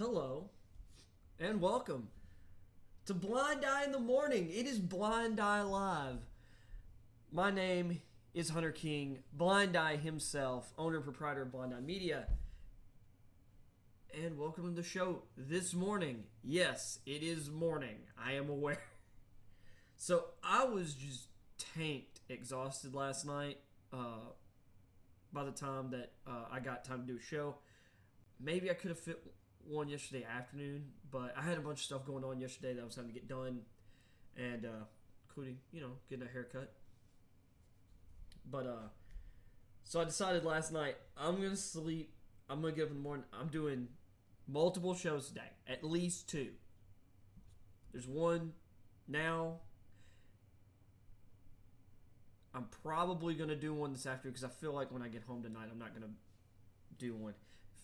Hello, and welcome to Blind Eye in the Morning. It is Blind Eye Live. My name is Hunter King, Blind Eye himself, owner and proprietor of Blind Eye Media. And welcome to the show this morning. Yes, it is morning. I am aware. So I was just tanked, exhausted last night. By the time that I got time to do a show, maybe I could have fit one yesterday afternoon, but I had a bunch of stuff going on yesterday that I was having to get done, and including, getting a haircut. But so I decided last night I'm gonna sleep. I'm gonna get up in the morning. I'm doing multiple shows today, at least two. There's one now. I'm probably gonna do one this afternoon because I feel like when I get home tonight, I'm not gonna do one.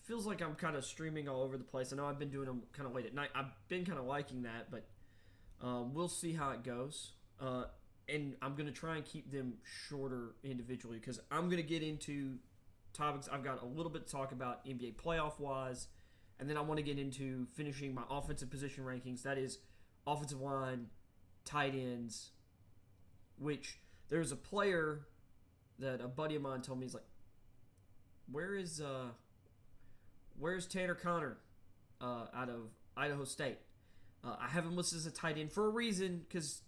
Feels like I'm kind of streaming all over the place. I know I've been doing them kind of late at night. I've been kind of liking that, but we'll see how it goes. And I'm going to try and keep them shorter individually because I'm going to get into topics. I've got a little bit to talk about NBA playoff-wise, and then I want to get into finishing my offensive position rankings. That is offensive line, tight ends, which there's a player that a buddy of mine told me, he's like, where's Tanner Connor out of Idaho State? I have him listed as a tight end for a reason because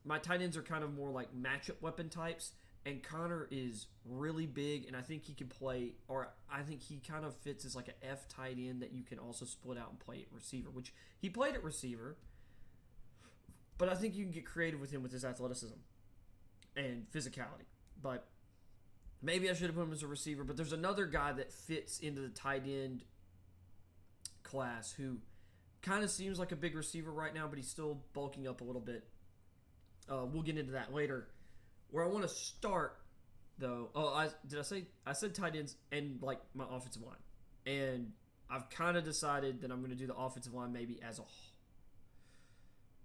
my tight ends are kind of more like matchup weapon types, and Connor is really big, and I think he can play, or I think he kind of fits as like an F tight end that you can also split out and play at receiver, which he played at receiver, but I think you can get creative with him with his athleticism and physicality. But maybe I should have put him as a receiver, but there's another guy that fits into the tight end class who kind of seems like a big receiver right now, but he's still bulking up a little bit. We'll get into that later. Where I want to start, though, I said tight ends and like my offensive line, and I've kind of decided that I'm going to do the offensive line maybe as a whole.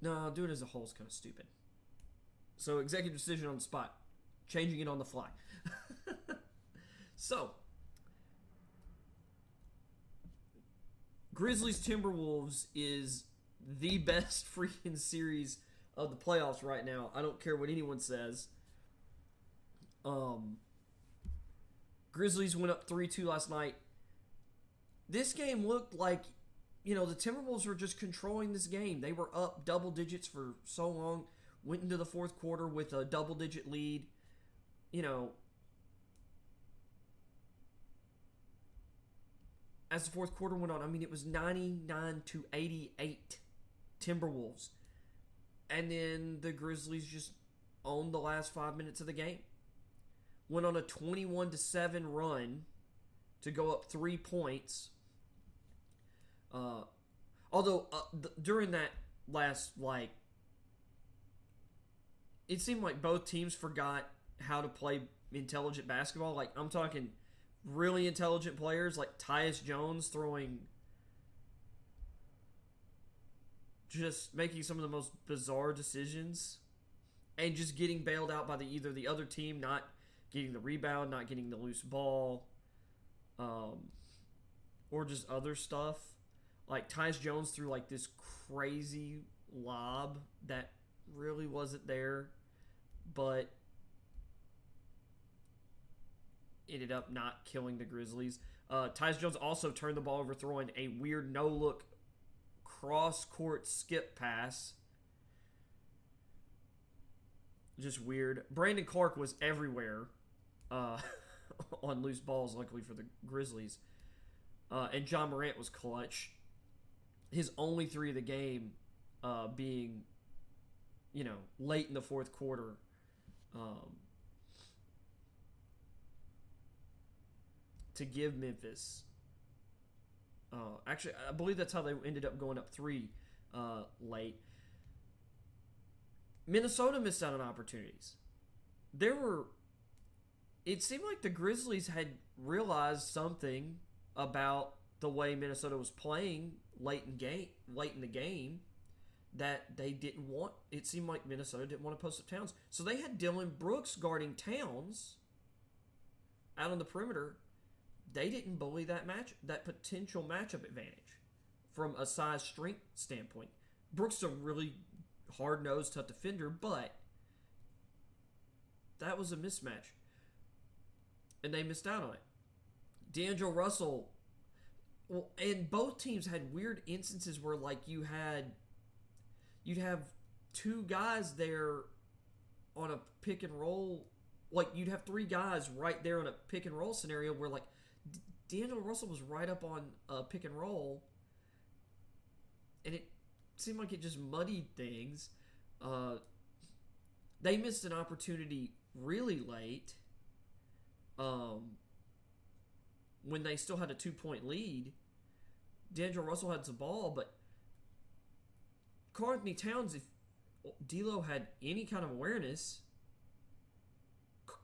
No, doing it as a whole is kind of stupid. So executive decision on the spot. Changing it on the fly. So, Grizzlies Timberwolves is the best freaking series of the playoffs right now. I don't care what anyone says. Grizzlies went up 3-2 last night. This game looked like, the Timberwolves were just controlling this game. They were up double digits for so long. Went into the fourth quarter with a double-digit lead. As the fourth quarter went on, it was 99-88 Timberwolves. And then the Grizzlies just owned the last 5 minutes of the game. Went on a 21-7 run to go up 3 points. During that last, it seemed like both teams forgot how to play intelligent basketball. Like, I'm talking really intelligent players like Tyus Jones just making some of the most bizarre decisions and just getting bailed out by either the other team not getting the rebound, not getting the loose ball, or just other stuff. Like Tyus Jones threw like this crazy lob that really wasn't there, but ended up not killing the Grizzlies. Tyus Jones also turned the ball over throwing a weird no-look cross-court skip pass. Just weird. Brandon Clark was everywhere on loose balls, luckily for the Grizzlies. And John Morant was clutch. His only three of the game being, late in the fourth quarter. To give Memphis. Actually, I believe that's how they ended up going up 3 late. Minnesota missed out on opportunities. It seemed like the Grizzlies had realized something about the way Minnesota was playing late in the game that they didn't want. It seemed like Minnesota didn't want to post up Towns. So they had Dylan Brooks guarding Towns out on the perimeter, they didn't bully that potential matchup advantage from a size strength standpoint. Brooks is a really hard-nosed, tough defender, but that was a mismatch. And they missed out on it. D'Angelo Russell, well, and both teams had weird instances where, like, you'd have two guys there on a pick and roll. Like, you'd have three guys right there on a pick and roll scenario where, like, D'Angelo Russell was right up on a pick and roll, and it seemed like it just muddied things. They missed an opportunity really late when they still had a 2-point lead. D'Angelo Russell had the ball, but Karl-Anthony Towns, if D'Lo had any kind of awareness,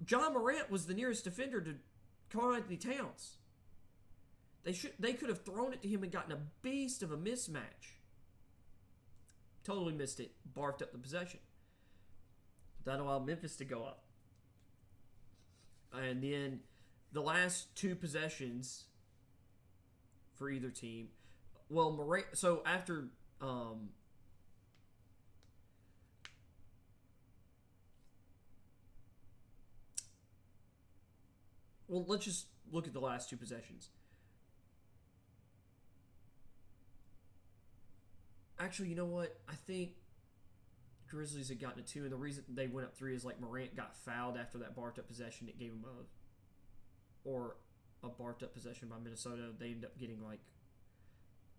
John Morant was the nearest defender to Karl-Anthony Towns. They could have thrown it to him and gotten a beast of a mismatch. Totally missed it. Barfed up the possession. That allowed Memphis to go up. And then the last two possessions for either team. Well, Morant. So after well, let's just look at the last two possessions. Actually, you know what? I think Grizzlies had gotten a 2, and the reason they went up 3 is like Morant got fouled after that barfed up possession. It gave him a barfed up possession by Minnesota. They ended up getting like,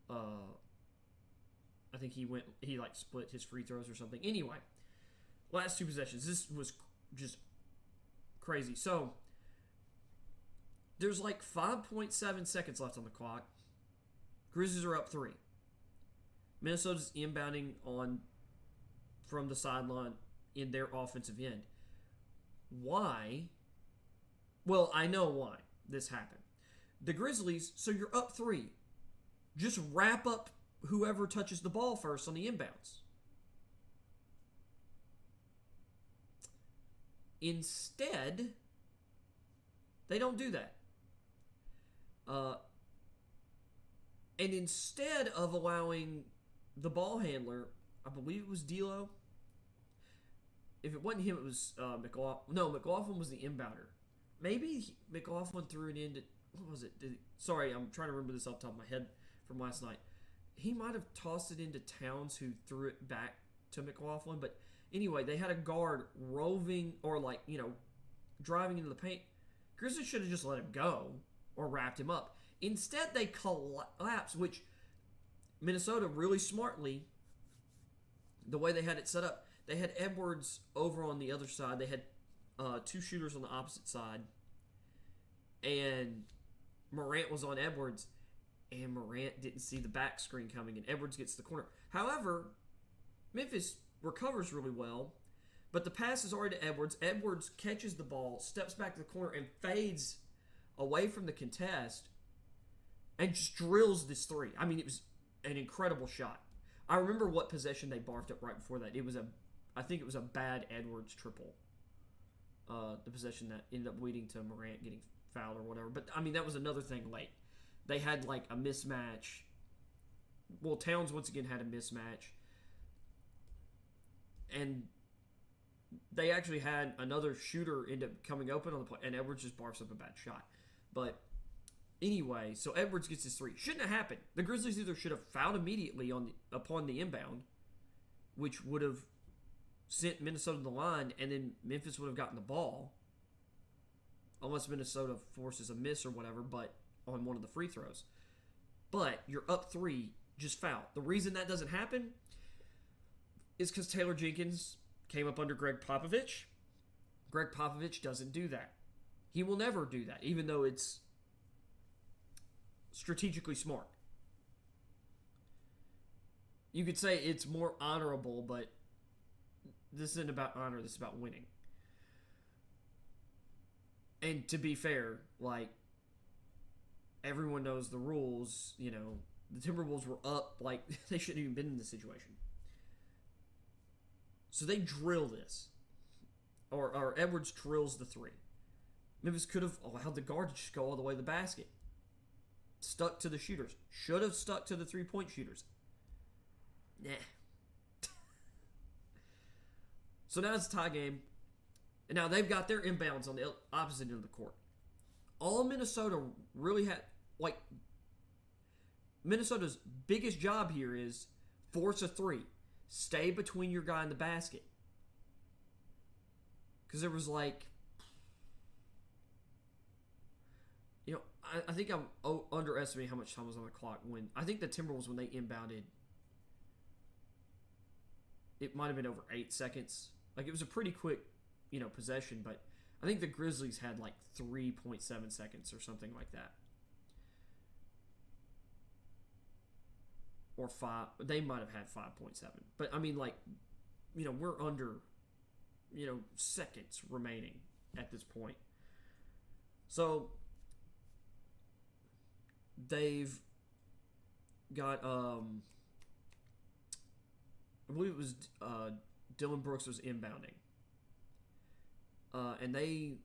I think he like split his free throws or something. Anyway, last two possessions. This was just crazy. So there's like 5.7 seconds left on the clock. Grizzlies are up 3. Minnesota's inbounding from the sideline in their offensive end. Why? Well, I know why this happened. The Grizzlies, so you're up 3. Just wrap up whoever touches the ball first on the inbounds. Instead, they don't do that. And instead of allowing the ball handler, I believe it was D'Lo. If it wasn't him, it was McLaughlin. No, McLaughlin was the inbounder. Maybe McLaughlin threw it into, what was it? Sorry, I'm trying to remember this off the top of my head from last night. He might have tossed it into Towns, who threw it back to McLaughlin. But anyway, they had a guard roving or driving into the paint. Grizzlies should have just let him go or wrapped him up. Instead, they collapsed, which Minnesota really smartly, the way they had it set up, they had Edwards over on the other side. They had two shooters on the opposite side. And Morant was on Edwards. And Morant didn't see the back screen coming. And Edwards gets the corner. However, Memphis recovers really well. But the pass is already to Edwards. Edwards catches the ball, steps back to the corner, and fades away from the contest. And just drills this 3. I mean, it was an incredible shot. I remember what possession they barfed up right before that. I think it was a bad Edwards triple. The possession that ended up leading to Morant getting fouled or whatever. But, I mean, that was another thing late. They had, like, a mismatch. Well, Towns, once again, had a mismatch. And they actually had another shooter end up coming open on the play, and Edwards just barfs up a bad shot. But anyway, so Edwards gets his 3. Shouldn't have happened. The Grizzlies either should have fouled immediately upon the inbound, which would have sent Minnesota to the line, and then Memphis would have gotten the ball, unless Minnesota forces a miss or whatever, but on one of the free throws. But you're up 3, just foul. The reason that doesn't happen is because Taylor Jenkins came up under Greg Popovich. Greg Popovich doesn't do that. He will never do that, even though it's strategically smart. You could say it's more honorable, but this isn't about honor, this is about winning. And to be fair, like, everyone knows the rules. You know, the Timberwolves were up, like, they shouldn't even been in this situation. So they drill this. Or Edwards drills the 3. Memphis could have allowed the guard to just go all the way to the basket. Stuck to the shooters. Should have stuck to the three-point shooters. Nah. So now it's a tie game. And now they've got their inbounds on the opposite end of the court. All Minnesota really had, Minnesota's biggest job here is force a three. Stay between your guy and the basket. Because there was I think I'm underestimating how much time was on the clock when I think the Timberwolves, when they inbounded, it might have been over 8 seconds. It was a pretty quick, possession, but I think the Grizzlies had 3.7 seconds or something like that. Or 5. They might have had 5.7. But I mean, we're under, seconds remaining at this point. So they've got I believe it was Dylan Brooks was inbounding. And they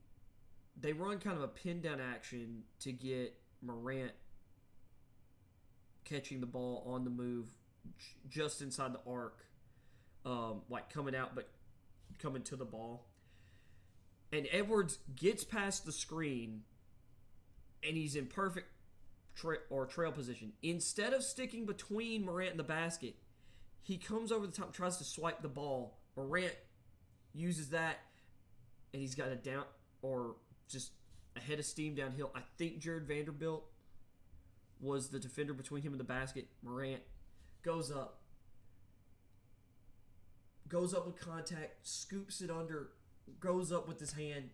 run kind of a pin down action to get Morant catching the ball on the move just inside the arc, coming out but coming to the ball. And Edwards gets past the screen and he's in perfect trail position. Instead of sticking between Morant and the basket, he comes over the top and tries to swipe the ball. Morant uses that, and he's got a down or just a head of steam downhill. I think Jared Vanderbilt was the defender between him and the basket. Morant goes up with contact, scoops it under, goes up with his hand.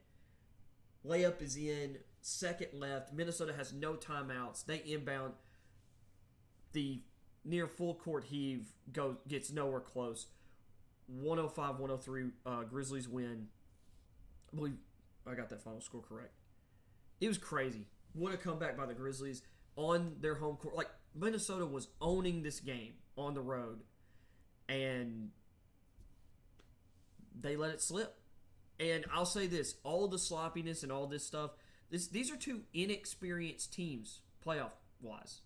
Layup is in. Second left. Minnesota has no timeouts. They inbound. The near full court heave gets nowhere close. 105-103 Grizzlies win. I believe I got that final score correct. It was crazy. What a comeback by the Grizzlies on their home court. Minnesota was owning this game on the road, and they let it slip. And I'll say this, all the sloppiness and all this stuff, these are two inexperienced teams, playoff-wise.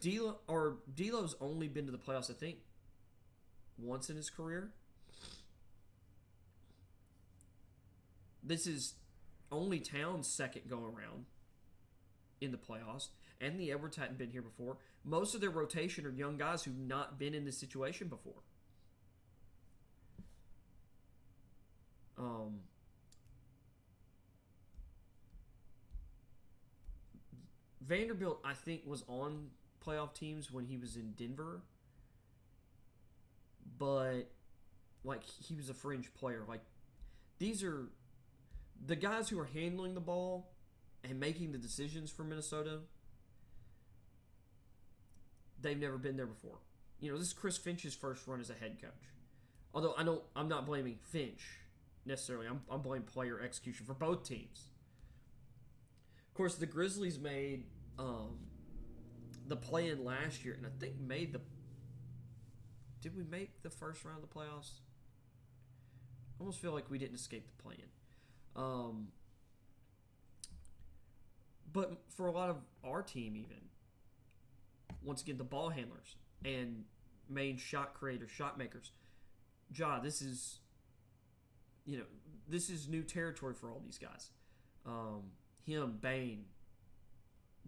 D'Lo's only been to the playoffs, I think, once in his career. This is only Towns' second go-around in the playoffs, and the Edwards hadn't been here before. Most of their rotation are young guys who've not been in this situation before. Vanderbilt, I think, was on playoff teams when he was in Denver, but he was a fringe player. These are the guys who are handling the ball and making the decisions for Minnesota. They've never been there before. This is Chris Finch's first run as a head coach. Although I'm not blaming Finch necessarily. I'm blaming player execution for both teams. Of course, the Grizzlies made the play-in last year, and I think did we make the first round of the playoffs? I almost feel like we didn't escape the play-in. But for a lot of our team, even, once again, the ball handlers and main shot creators, shot makers, this is new territory for all these guys. Him, Bain,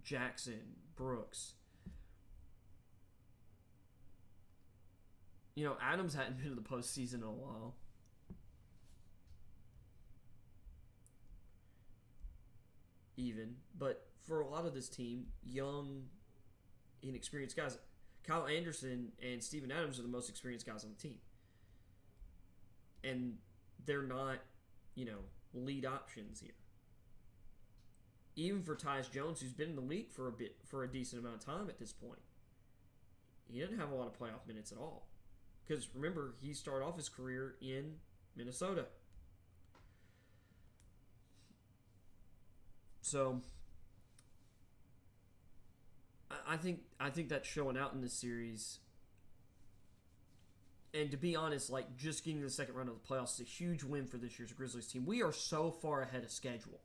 Jackson, Brooks. Adams hadn't been to the postseason in a while. But for a lot of this team, young, inexperienced guys. Kyle Anderson and Steven Adams are the most experienced guys on the team. And they're not, lead options here. Even for Tyus Jones, who's been in the league for a decent amount of time at this point. He didn't have a lot of playoff minutes at all. Because remember, he started off his career in Minnesota. So I think that's showing out in this series. And to be honest, like, just getting to the second round of the playoffs is a huge win for this year's Grizzlies team. We are so far ahead of schedule.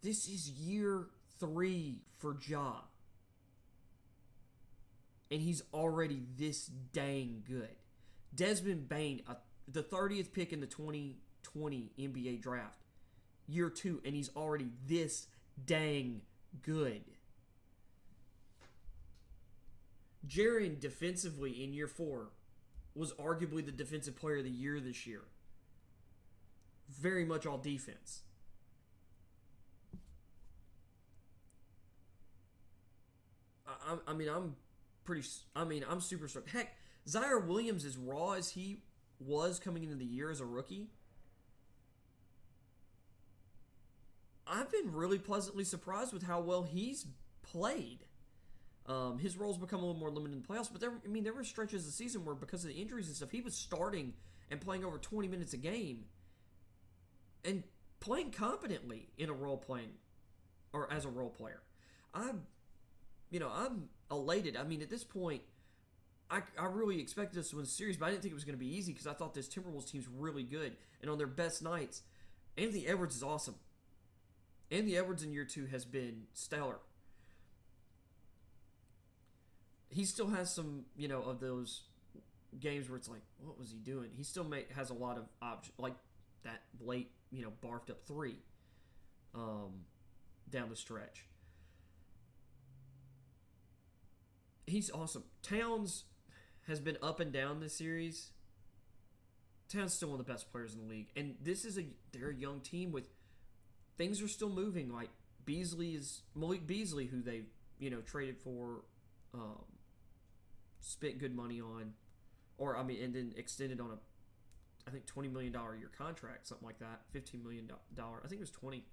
This is year 3 for Ja. And he's already this dang good. Desmond Bane, the 30th pick in the 2020 NBA draft, year 2, and he's already this dang good. Jaren, defensively in year 4, was arguably the defensive player of the year this year. Very much all defense. I'm super stoked. Heck, Zaire Williams, as raw as he was coming into the year as a rookie, I've been really pleasantly surprised with how well he's played. His role's become a little more limited in the playoffs, but there were stretches of the season where, because of the injuries and stuff, he was starting and playing over 20 minutes a game and playing competently in a role playing or as a role player. I'm elated. I mean, at this point, I really expected us to win the series, but I didn't think it was going to be easy because I thought this Timberwolves team's really good. And on their best nights, Anthony Edwards is awesome. Anthony Edwards in year 2 has been stellar. He still has some, of those games where it's like, what was he doing? He still has a lot of options, like that late, barfed up 3 down the stretch. He's awesome. Towns has been up and down this series. Towns still one of the best players in the league, and they're a young team with things are still moving. Like Malik Beasley, who they traded for, spent good money on, and then extended on I think $20 million a year contract, something like that, $15 million. I think it was 20.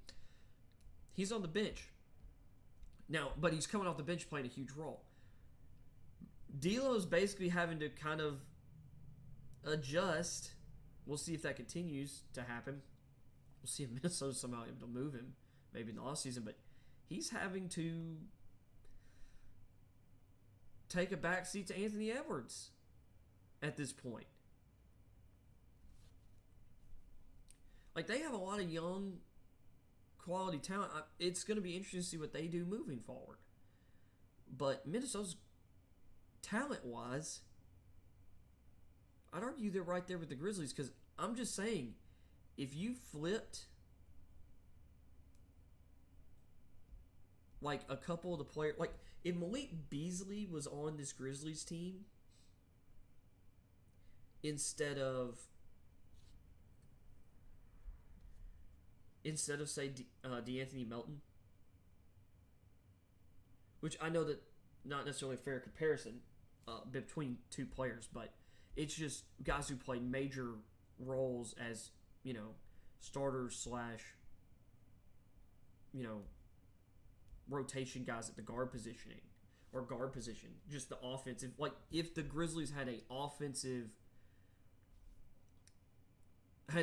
He's on the bench now, but he's coming off the bench playing a huge role. D'Lo's basically having to kind of adjust. We'll see if that continues to happen. We'll see if Minnesota's somehow able to move him, maybe in the offseason, but he's having to take a backseat to Anthony Edwards at this point. Like, they have a lot of young, quality talent. It's going to be interesting to see what they do moving forward. But Minnesota's talent-wise, I'd argue they're right there with the Grizzlies, because I'm just saying, if you flipped like a couple of the players, like if Malik Beasley was on this Grizzlies team instead of say DeAnthony Melton, which I know that not necessarily a fair comparison between two players, but it's just guys who play major roles as, starters / rotation guys at the guard position, just the offensive. Like, if the Grizzlies had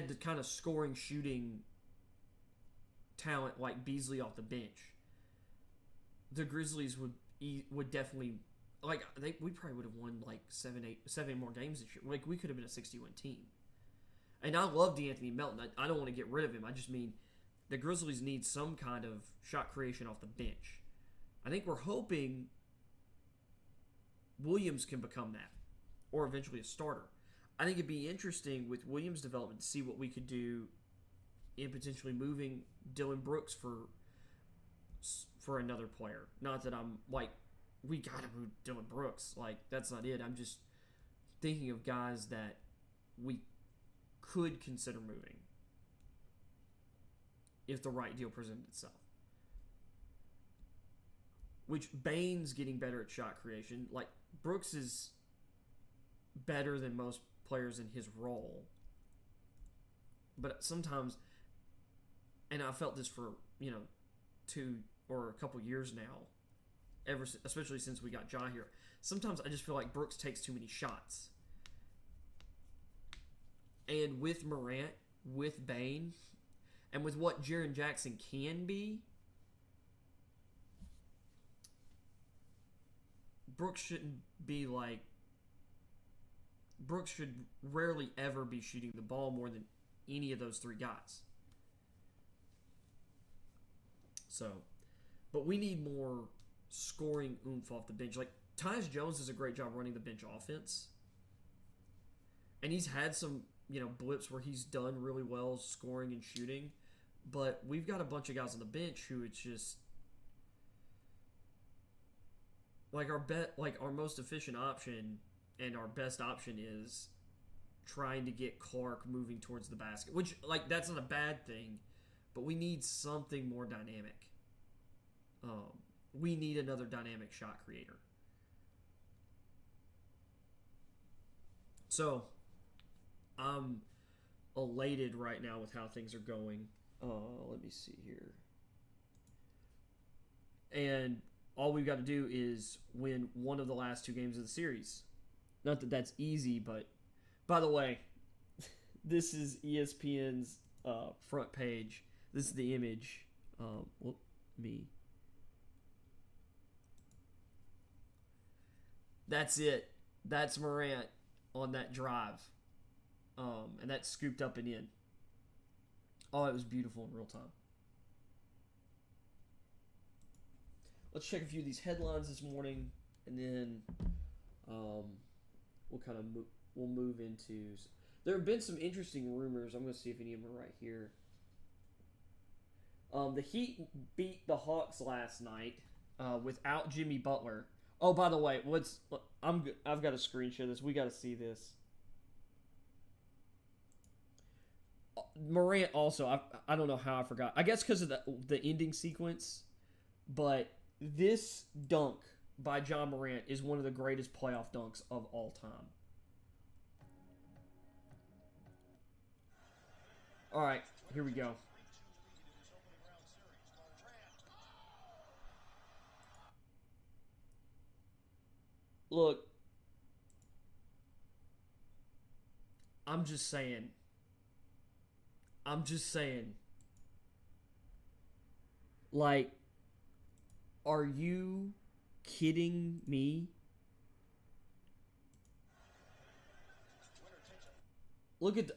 the kind of scoring, shooting talent like Beasley off the bench, the Grizzlies would definitely, we probably would have won like 7 more games this year. Like, we could have been a 60-win team. And I love DeAnthony Melton. I don't want to get rid of him. I just mean the Grizzlies need some kind of shot creation off the bench. I think we're hoping Williams can become that, or eventually a starter. I think it'd be interesting with Williams' development to see what we could do in potentially moving Dillon Brooks for another player. Not that I'm like, we gotta move Dillon Brooks. Like, that's not it. I'm just thinking of guys that we could consider moving if the right deal presented itself. Which, Bane's getting better at shot creation. Like, Brooks is better than most players in his role. But sometimes, and I felt this for, 2 or a couple years now, especially since we got Ja here, sometimes I just feel like Brooks takes too many shots. And with Morant, with Bane, and with what Jaren Jackson can be, Brooks shouldn't be like Brooks should rarely ever be shooting the ball more than any of those three guys. So, but we need more scoring oomph off the bench. Like, Tyus Jones does a great job running the bench offense. And he's had some, blips where he's done really well scoring and shooting. But we've got a bunch of guys on the bench who it's just like our most efficient option and our best option is trying to get Clark moving towards the basket, which that's not a bad thing, but we need something more dynamic. We need another dynamic shot creator. So I'm elated right now with how things are going. Let me see here. And all we've got to do is win one of the last two games of the series. Not that that's easy, but by the way, this is ESPN's front page. This is the image. That's it. That's Morant on that drive. And that's scooped up and in. Oh, it was beautiful in real time. Let's check a few of these headlines this morning, and then we'll move into. There have been some interesting rumors. I'm going to see if any of them are right here. The Heat beat the Hawks last night without Jimmy Butler. Oh, by the way, I've got to screenshot this. We got to see this. Morant also, I don't know how I forgot. I guess because of the ending sequence, but this dunk by John Morant is one of the greatest playoff dunks of all time. All right, here we go. Look, I'm just saying. Like, are you kidding me? Look at,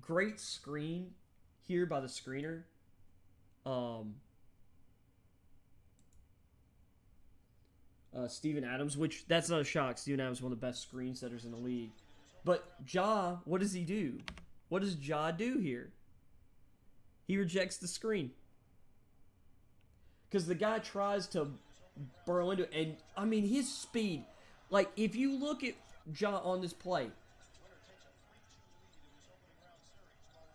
great screen here by the screener. Steven Adams, which that's not a shock. Steven Adams is one of the best screen setters in the league. But Ja, what does he do? What does Ja do here? He rejects the screen. Because the guy tries to burrow into it. And, his speed. Like, if you look at Ja on this play,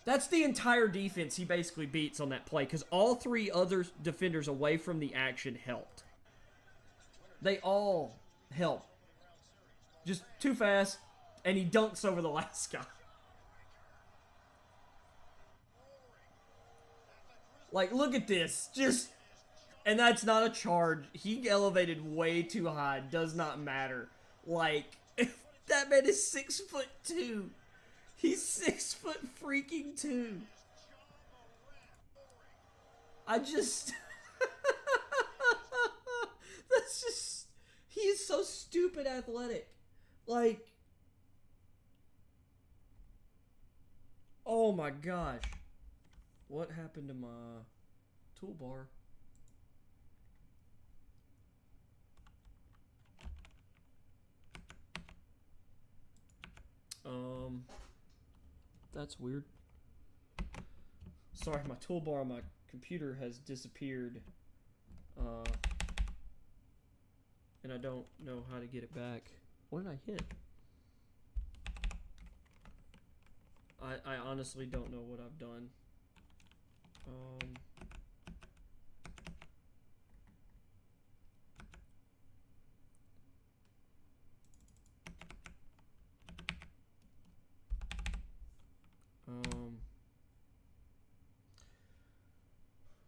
that's the entire defense he basically beats on that play. Because all three other defenders away from the action helped. They all help. Just too fast. And he dunks over the last guy. Like, look at this. And that's not a charge. He elevated way too high. Does not matter. Like, that man is 6'2". He's 6'2". That's just, he is so stupid athletic. Like, oh my gosh. What happened to my toolbar? That's weird. Sorry, my toolbar on my computer has disappeared. And I don't know how to get it back. What did I hit? I honestly don't know what I've done.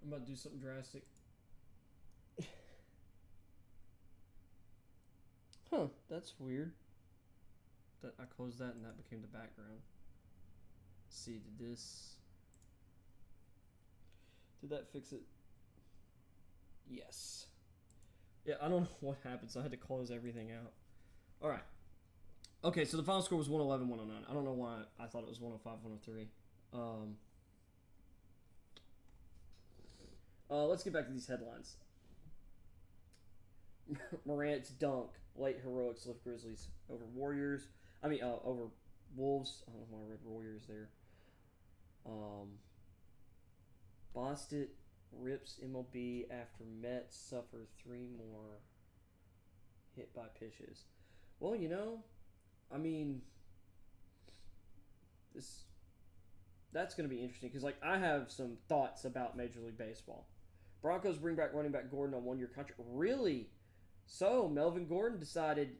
I'm about to do something drastic. Huh, that's weird. That I closed that and that became the background. Let's see, did that fix it? Yes. Yeah, I don't know what happened, so I had to close everything out. Alright. Okay, so the final score was 111-109. I don't know why I thought it was 105-103. Let's get back to these headlines. Morant's dunk, late heroics lift Grizzlies over Warriors. Over Wolves. I don't know why I read Warriors there. Boston rips MLB after Mets suffer 3 more hit by pitches. Well, that's going to be interesting because, I have some thoughts about Major League Baseball. Broncos bring back running back Gordon on 1-year contract. Really? So, Melvin Gordon decided,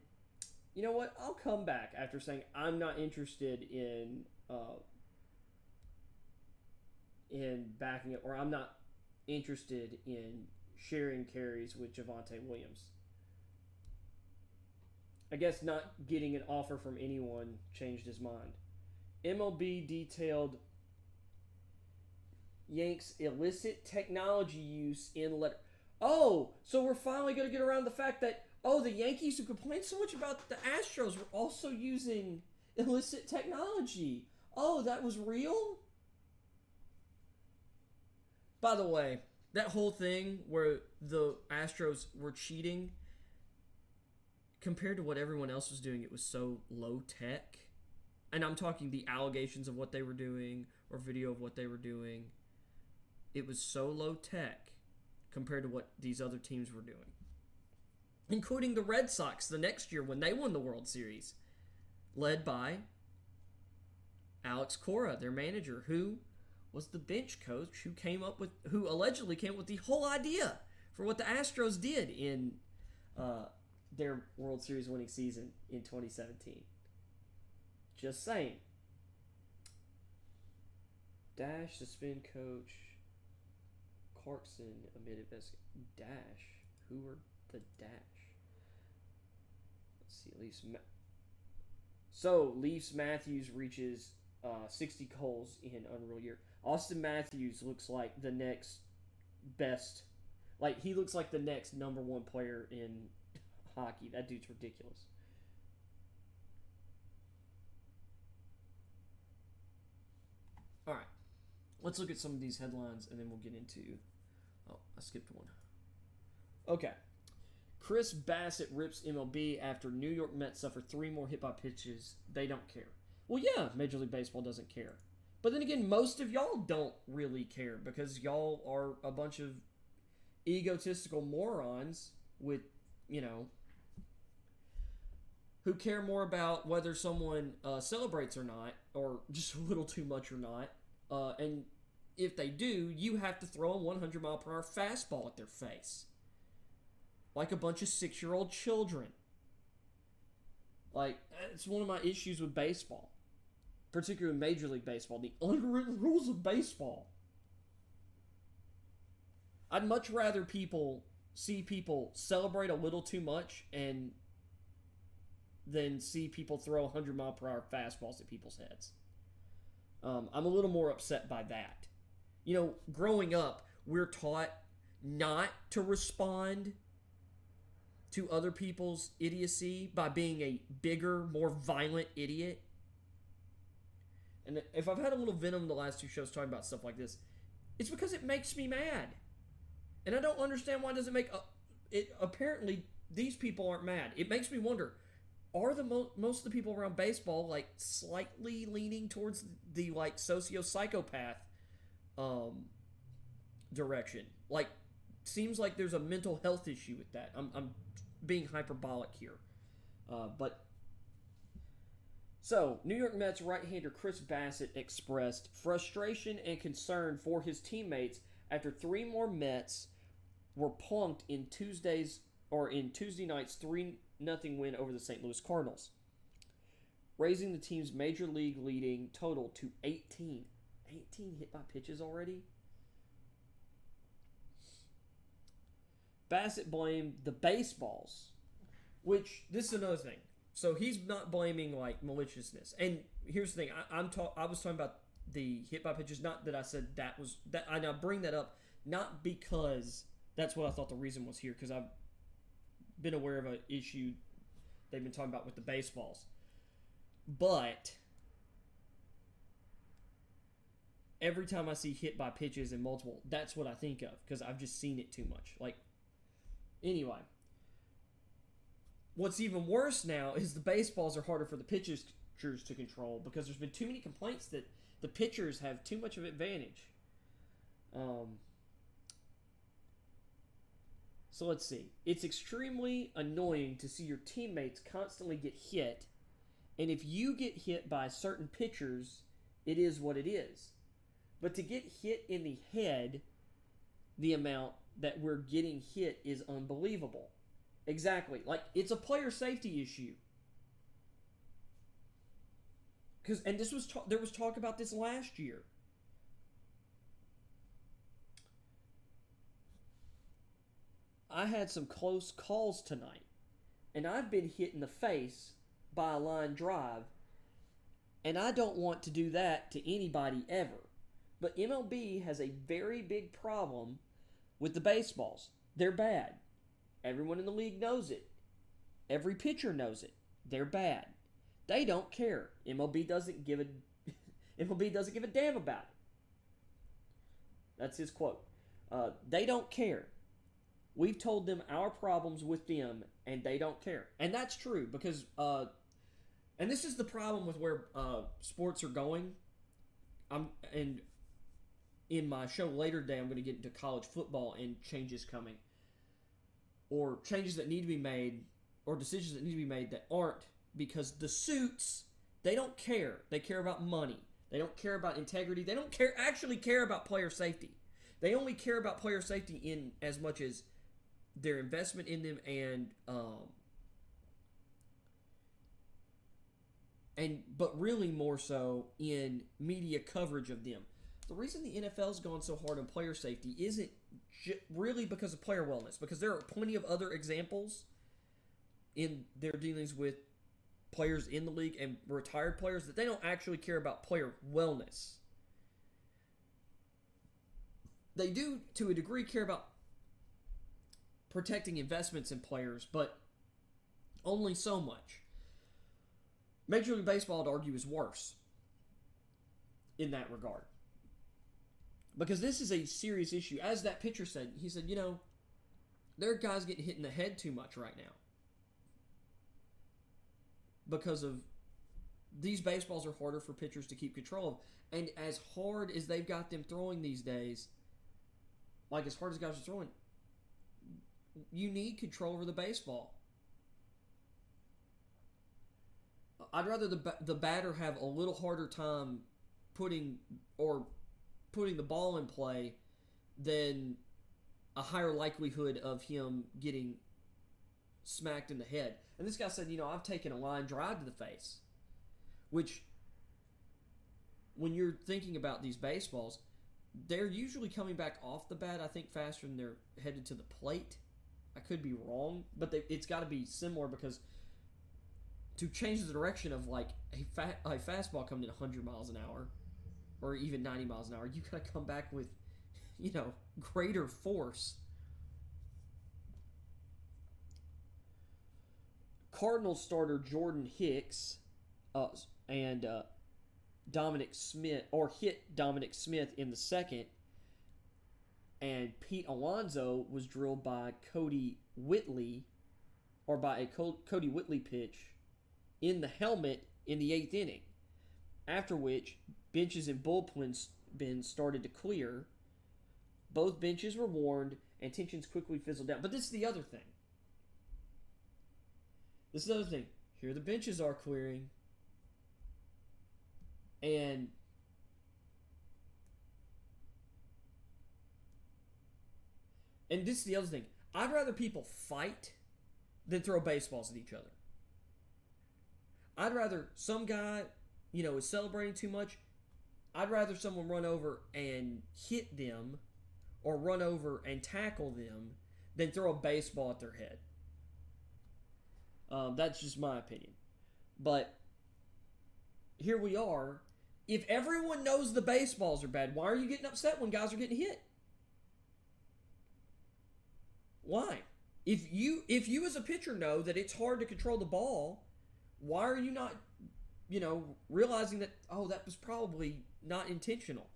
you know what? I'll come back after saying I'm not interested in backing it, or I'm not interested in sharing carries with Javonte Williams. I guess not getting an offer from anyone changed his mind. MLB detailed Yanks illicit technology use in letter. Oh, so we're finally going to get around the fact that, the Yankees who complained so much about the Astros were also using illicit technology. Oh, that was real? By the way, that whole thing where the Astros were cheating, compared to what everyone else was doing, it was so low tech. And I'm talking the allegations of what they were doing or video of what they were doing. It was so low tech compared to what these other teams were doing. Including the Red Sox the next year when they won the World Series. Led by Alex Cora, their manager, who was the bench coach who allegedly came up with the whole idea for what the Astros did in their World Series winning season in 2017. Just saying. Dash suspend coach Clarkson amid investigation. Dash. Who were the Dash? Let's see. Leafs Matthews reaches 60 goals in unreal year. Austin Matthews looks like the next best. He looks like the next number 1 player in hockey. That dude's ridiculous. All right. Let's look at some of these headlines, and then we'll get into... Oh, I skipped one. Okay. Chris Bassett rips MLB after New York Mets suffer 3 more hit by pitches. They don't care. Well, yeah, Major League Baseball doesn't care. But then again, most of y'all don't really care because y'all are a bunch of egotistical morons with, who care more about whether someone celebrates or not, or just a little too much or not. And if they do, you have to throw a 100-mile-per-hour fastball at their face. Like a bunch of 6-year-old children. It's one of my issues with baseball. Particularly Major League Baseball. The unwritten rules of baseball. I'd much rather see people celebrate a little too much and than see people throw 100-mile-per-hour fastballs at people's heads. I'm a little more upset by that. Growing up, we're taught not to respond to other people's idiocy by being a bigger, more violent idiot. And if I've had a little venom the last 2 shows talking about stuff like this, it's because it makes me mad. And I don't understand why it doesn't make... apparently, these people aren't mad. It makes me wonder, are most of the people around baseball, slightly leaning towards the, socio-psychopath direction? Seems like there's a mental health issue with that. I'm being hyperbolic here. So, New York Mets right-hander Chris Bassett expressed frustration and concern for his teammates after 3 more Mets were punked in Tuesday night's 3-0 win over the St. Louis Cardinals, raising the team's major league leading total to 18. 18 hit by pitches already? Bassett blamed the baseballs, which, this is another thing. So he's not blaming maliciousness. And here's the thing: I was talking about the hit by pitches. Not that I said that was that. I now bring that up not because that's what I thought the reason was here, because I've been aware of an issue they've been talking about with the baseballs. But every time I see hit by pitches and multiple, that's what I think of because I've just seen it too much. Like, anyway, what's even worse now is the baseballs are harder for the pitchers to control because there's been too many complaints that the pitchers have too much of an advantage. So let's see. It's extremely annoying to see your teammates constantly get hit, and if you get hit by certain pitchers, it is what it is. But to get hit in the head, the amount that we're getting hit is unbelievable. Exactly. Like, it's a player safety issue. And this was there was talk about this last year. I had some close calls tonight, and I've been hit in the face by a line drive, and I don't want to do that to anybody ever. But MLB has a very big problem with the baseballs. They're bad. Everyone in the league knows it. Every pitcher knows it. They're bad. They don't care. MLB doesn't give a damn about it. That's his quote. They don't care. We've told them our problems with them, and they don't care. And that's true because, and this is the problem with where sports are going. And in my show later today, I'm going to get into college football and changes coming, or changes that need to be made, or decisions that need to be made that aren't, because the suits, they don't care. They care about money. They don't care about integrity. They don't actually care about player safety. They only care about player safety in as much as their investment in them but really more so in media coverage of them. The reason the NFL's gone so hard on player safety isn't really because of player wellness, because there are plenty of other examples in their dealings with players in the league and retired players that they don't actually care about player wellness. They do, to a degree, care about protecting investments in players, but only so much. Major League Baseball, I'd argue, is worse in that regard. Because this is a serious issue. As that pitcher said, he said, there are guys getting hit in the head too much right now. Because of these baseballs are harder for pitchers to keep control of. And as hard as they've got them throwing these days, like as hard as guys are throwing, you need control over the baseball. I'd rather the batter have a little harder time putting the ball in play than a higher likelihood of him getting smacked in the head. And this guy said, I've taken a line drive to the face, which when you're thinking about these baseballs, they're usually coming back off the bat, I think, faster than they're headed to the plate. I could be wrong, but it's got to be similar, because to change the direction of like a fastball coming in 100 miles an hour or even 90 miles an hour, you got to come back with, greater force. Cardinals starter Jordan Hicks and Dominic Smith, or hit Dominic Smith in the second, and Pete Alonso was drilled by Cody Whitley, or by a Cody Whitley pitch in the helmet in the 8th inning, after which benches and bullpens started to clear. Both benches were warned, and tensions quickly fizzled down. But this is the other thing. Here the benches are clearing, and this is the other thing. I'd rather people fight than throw baseballs at each other. I'd rather some guy, is celebrating too much. I'd rather someone run over and hit them or run over and tackle them than throw a baseball at their head. That's just my opinion. But here we are. If everyone knows the baseballs are bad, why are you getting upset when guys are getting hit? Why? If you as a pitcher know that it's hard to control the ball, why are you not realizing that, that was probably not intentional.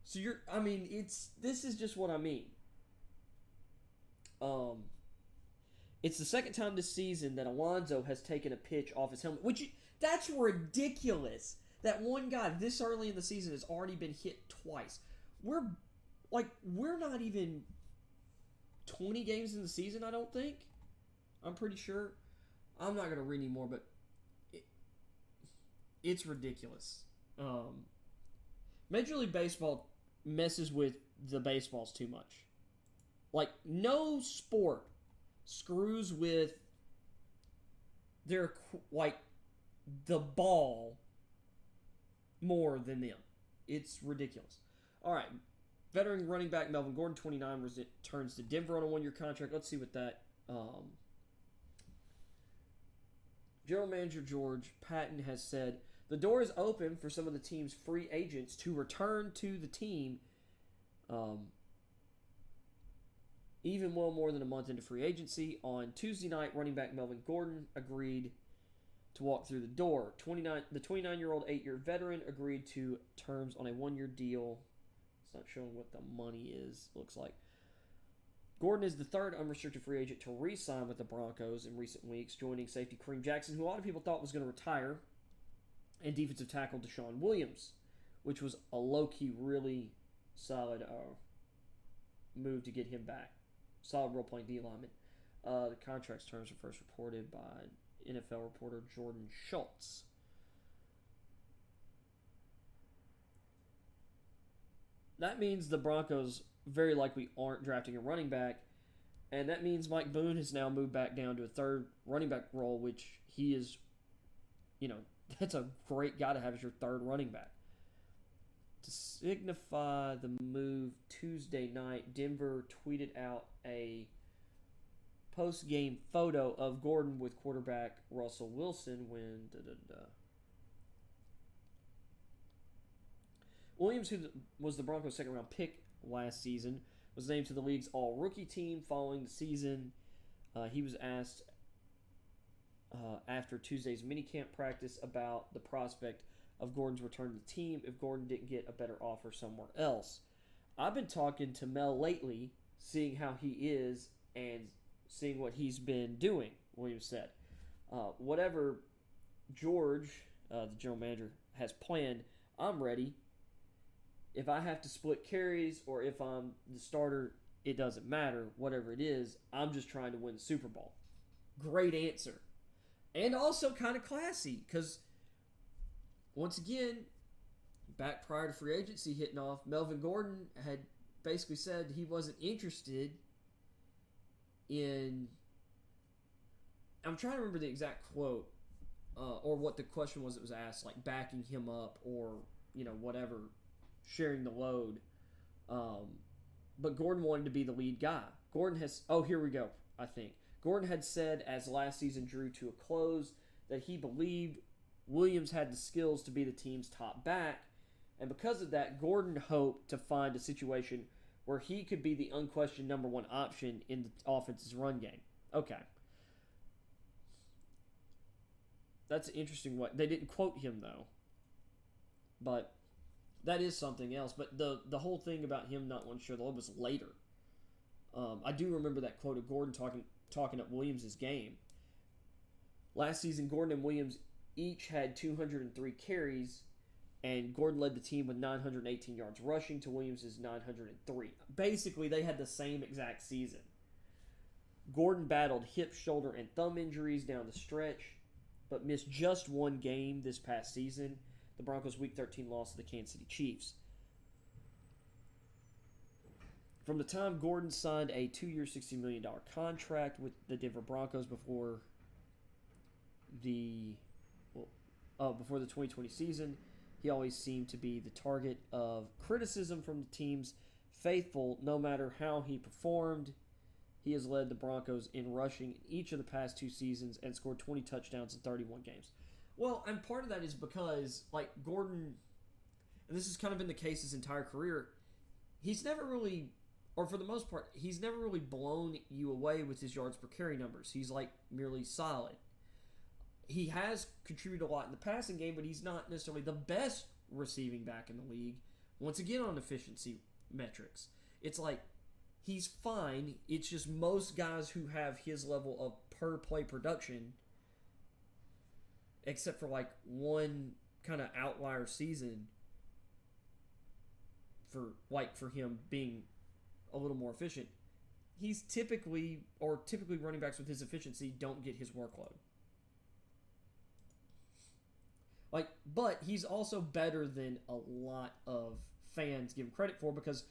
So this is just what I mean. It's the second time this season that Alonzo has taken a pitch off his helmet, that's ridiculous. That one guy this early in the season has already been hit twice. We're not even 20 games in the season, I don't think. I'm pretty sure. I'm not going to read anymore, but it's ridiculous. Major League Baseball messes with the baseballs too much. Like, no sport screws with the ball more than them. It's ridiculous. All right. Veteran running back Melvin Gordon, 29, returns to Denver on a one-year contract. Let's see what that... General Manager George Patton has said, the door is open for some of the team's free agents to return to the team even well more than a month into free agency. On Tuesday night, running back Melvin Gordon agreed to walk through the door. The 29-year-old 8-year veteran agreed to terms on a one-year deal. It's not showing what the money is, looks like. Gordon is the third unrestricted free agent to re-sign with the Broncos in recent weeks, joining safety Kareem Jackson, who a lot of people thought was going to retire, and defensive tackle Deshaun Williams, which was a low-key, really solid move to get him back. Solid role-playing D lineman. The contract's terms were first reported by NFL reporter Jordan Schultz. That means the Broncos very likely aren't drafting a running back, and that means Mike Boone has now moved back down to a third running back role, which he is, that's a great guy to have as your third running back. To signify the move, Tuesday night, Denver tweeted out a post-game photo of Gordon with quarterback Russell Wilson when... Williams, who was the Broncos' second-round pick last season, was named to the league's all-rookie team following the season. He was asked after Tuesday's minicamp practice about the prospect of Gordon's return to the team if Gordon didn't get a better offer somewhere else. I've been talking to Mel lately, seeing how he is and seeing what he's been doing, Williams said. Whatever George, the general manager, has planned, I'm ready. If I have to split carries or if I'm the starter, it doesn't matter. Whatever it is, I'm just trying to win the Super Bowl. Great answer. And also kind of classy because, once again, back prior to free agency hitting off, Melvin Gordon had basically said he wasn't interested in... I'm trying to remember the exact quote or what the question was that was asked, like backing him up or, whatever, sharing the load. But Gordon wanted to be the lead guy. Gordon has... Oh, here we go, I think. Gordon had said as last season drew to a close that he believed Williams had the skills to be the team's top back, and because of that, Gordon hoped to find a situation where he could be the unquestioned number one option in the offense's run game. Okay. That's an interesting way. They didn't quote him, though. But that is something else. But the whole thing about him not wanting to share the load was later. I do remember that quote of Gordon talking up Williams' game. Last season, Gordon and Williams each had 203 carries, and Gordon led the team with 918 yards rushing to Williams' 903. Basically, they had the same exact season. Gordon battled hip, shoulder, and thumb injuries down the stretch, but missed just one game this past season, the Broncos' Week 13 loss to the Kansas City Chiefs. From the time Gordon signed a 2-year, $60 million contract with the Denver Broncos before the 2020 season, he always seemed to be the target of criticism from the team's faithful, no matter how he performed. He has led the Broncos in rushing each of the past two seasons and scored 20 touchdowns in 31 games. Well, and part of that is because, Gordon, and this has kind of been the case his entire career, he's never really, or for the most part, he's never really blown you away with his yards per carry numbers. He's, merely solid. he has contributed a lot in the passing game, but he's not necessarily the best receiving back in the league. Once again, on efficiency metrics, it's like he's fine. It's just most guys who have his level of per play production, except for like one kind of outlier season for him being a little more efficient, he's typically running backs with his efficiency don't get his workload. But he's also better than a lot of fans give him credit for, because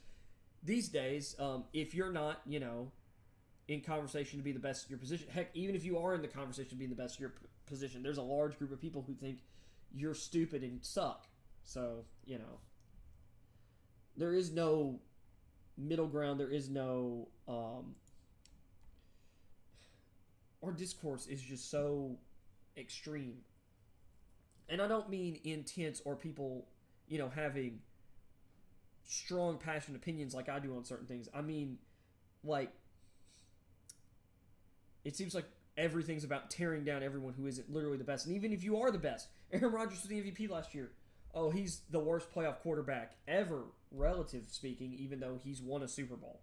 these days, if you're not, in conversation to be the best at your position, heck, even if you are in the conversation to be the best at your position, there's a large group of people who think you're stupid and suck. So, there is no middle ground. There is no... our discourse is just so extreme. And I don't mean intense or people, having strong, passionate opinions like I do on certain things. I mean, it seems like everything's about tearing down everyone who isn't literally the best. And even if you are the best, Aaron Rodgers was the MVP last year. Oh, he's the worst playoff quarterback ever, relative speaking, even though he's won a Super Bowl.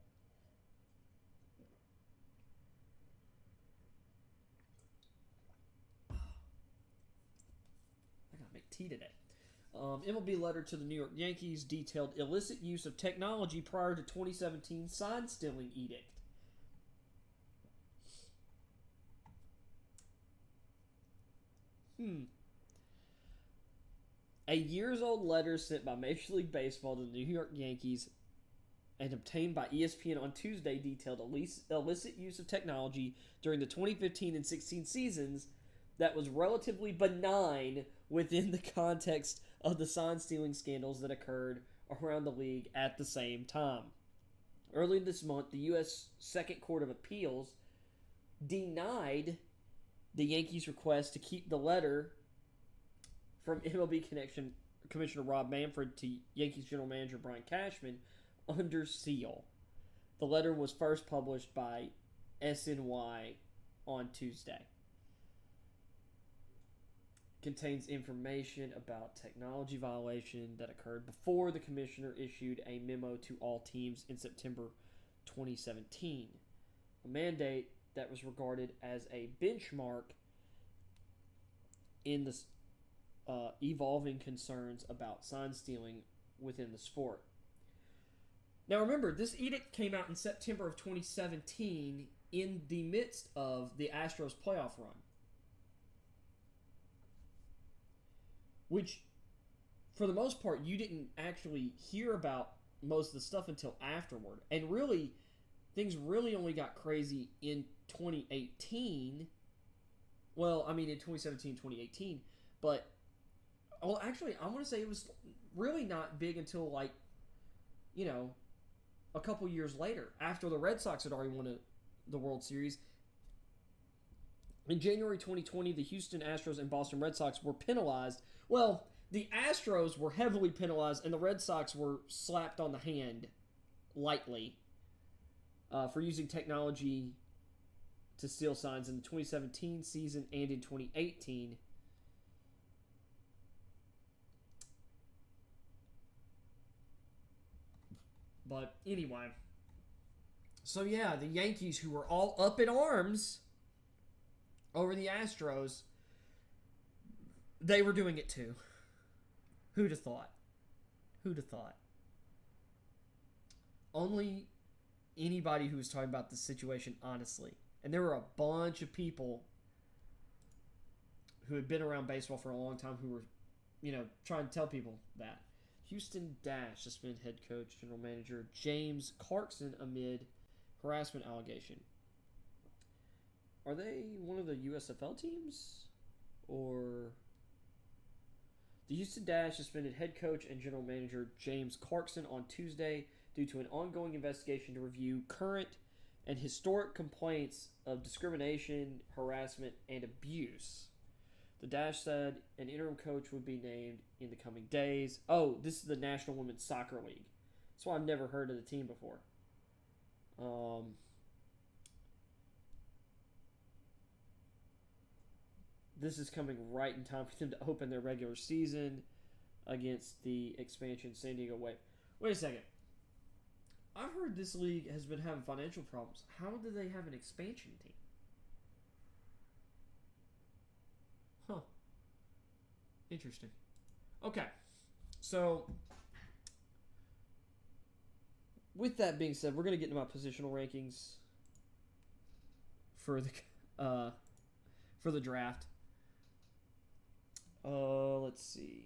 Tea today. MLB letter to the New York Yankees detailed illicit use of technology prior to 2017 sign-stealing edict. A years-old letter sent by Major League Baseball to the New York Yankees and obtained by ESPN on Tuesday detailed illicit use of technology during the 2015 and 16 seasons that was relatively benign within the context of the sign-stealing scandals that occurred around the league at the same time. Early this month, the U.S. Second Court of Appeals denied the Yankees' request to keep the letter from MLB Commissioner Rob Manfred to Yankees General Manager Brian Cashman under seal. The letter was first published by SNY on Tuesday. Contains information about technology violation that occurred before the commissioner issued a memo to all teams in September 2017. A mandate that was regarded as a benchmark in the evolving concerns about sign stealing within the sport. Now remember, this edict came out in September of 2017 in the midst of the Astros playoff run, which, for the most part, you didn't actually hear about most of the stuff until afterward. And really, things really only got crazy in 2018. Well, I mean, in 2017, 2018. But, well, actually, I want to say it was really not big until, a couple years later, after the Red Sox had already won the World Series. In January 2020, the Houston Astros and Boston Red Sox were penalized. Well, the Astros were heavily penalized, and the Red Sox were slapped on the hand lightly for using technology to steal signs in the 2017 season and in 2018. But anyway, so yeah, the Yankees, who were all up in arms over the Astros, they were doing it too. Who'd have thought? Who'd have thought? Only anybody who was talking about the situation honestly. And there were a bunch of people who had been around baseball for a long time who were, trying to tell people that. Houston Dash suspended head coach, general manager James Clarkson amid harassment allegation. Are they one of the USFL teams? Or... The Houston Dash suspended head coach and general manager James Clarkson on Tuesday due to an ongoing investigation to review current and historic complaints of discrimination, harassment, and abuse. The Dash said an interim coach would be named in the coming days. Oh, this is the National Women's Soccer League. That's why I've never heard of the team before. this is coming right in time for them to open their regular season against the expansion San Diego Wave. Wait a second. I've heard this league has been having financial problems. How do they have an expansion team? Huh. Interesting. Okay. So, with that being said, we're going to get into my positional rankings for the draft. Let's see.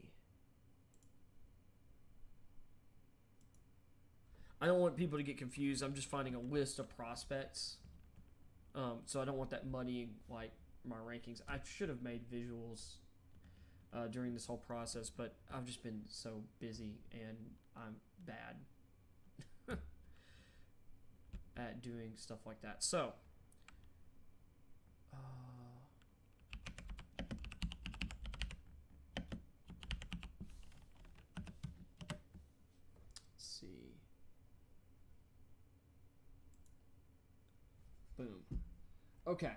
I don't want people to get confused. I'm just finding a list of prospects. So I don't want that muddying like my rankings. I should have made visuals during this whole process, but I've just been so busy and I'm bad at doing stuff like that. So, let's see. Boom. Okay.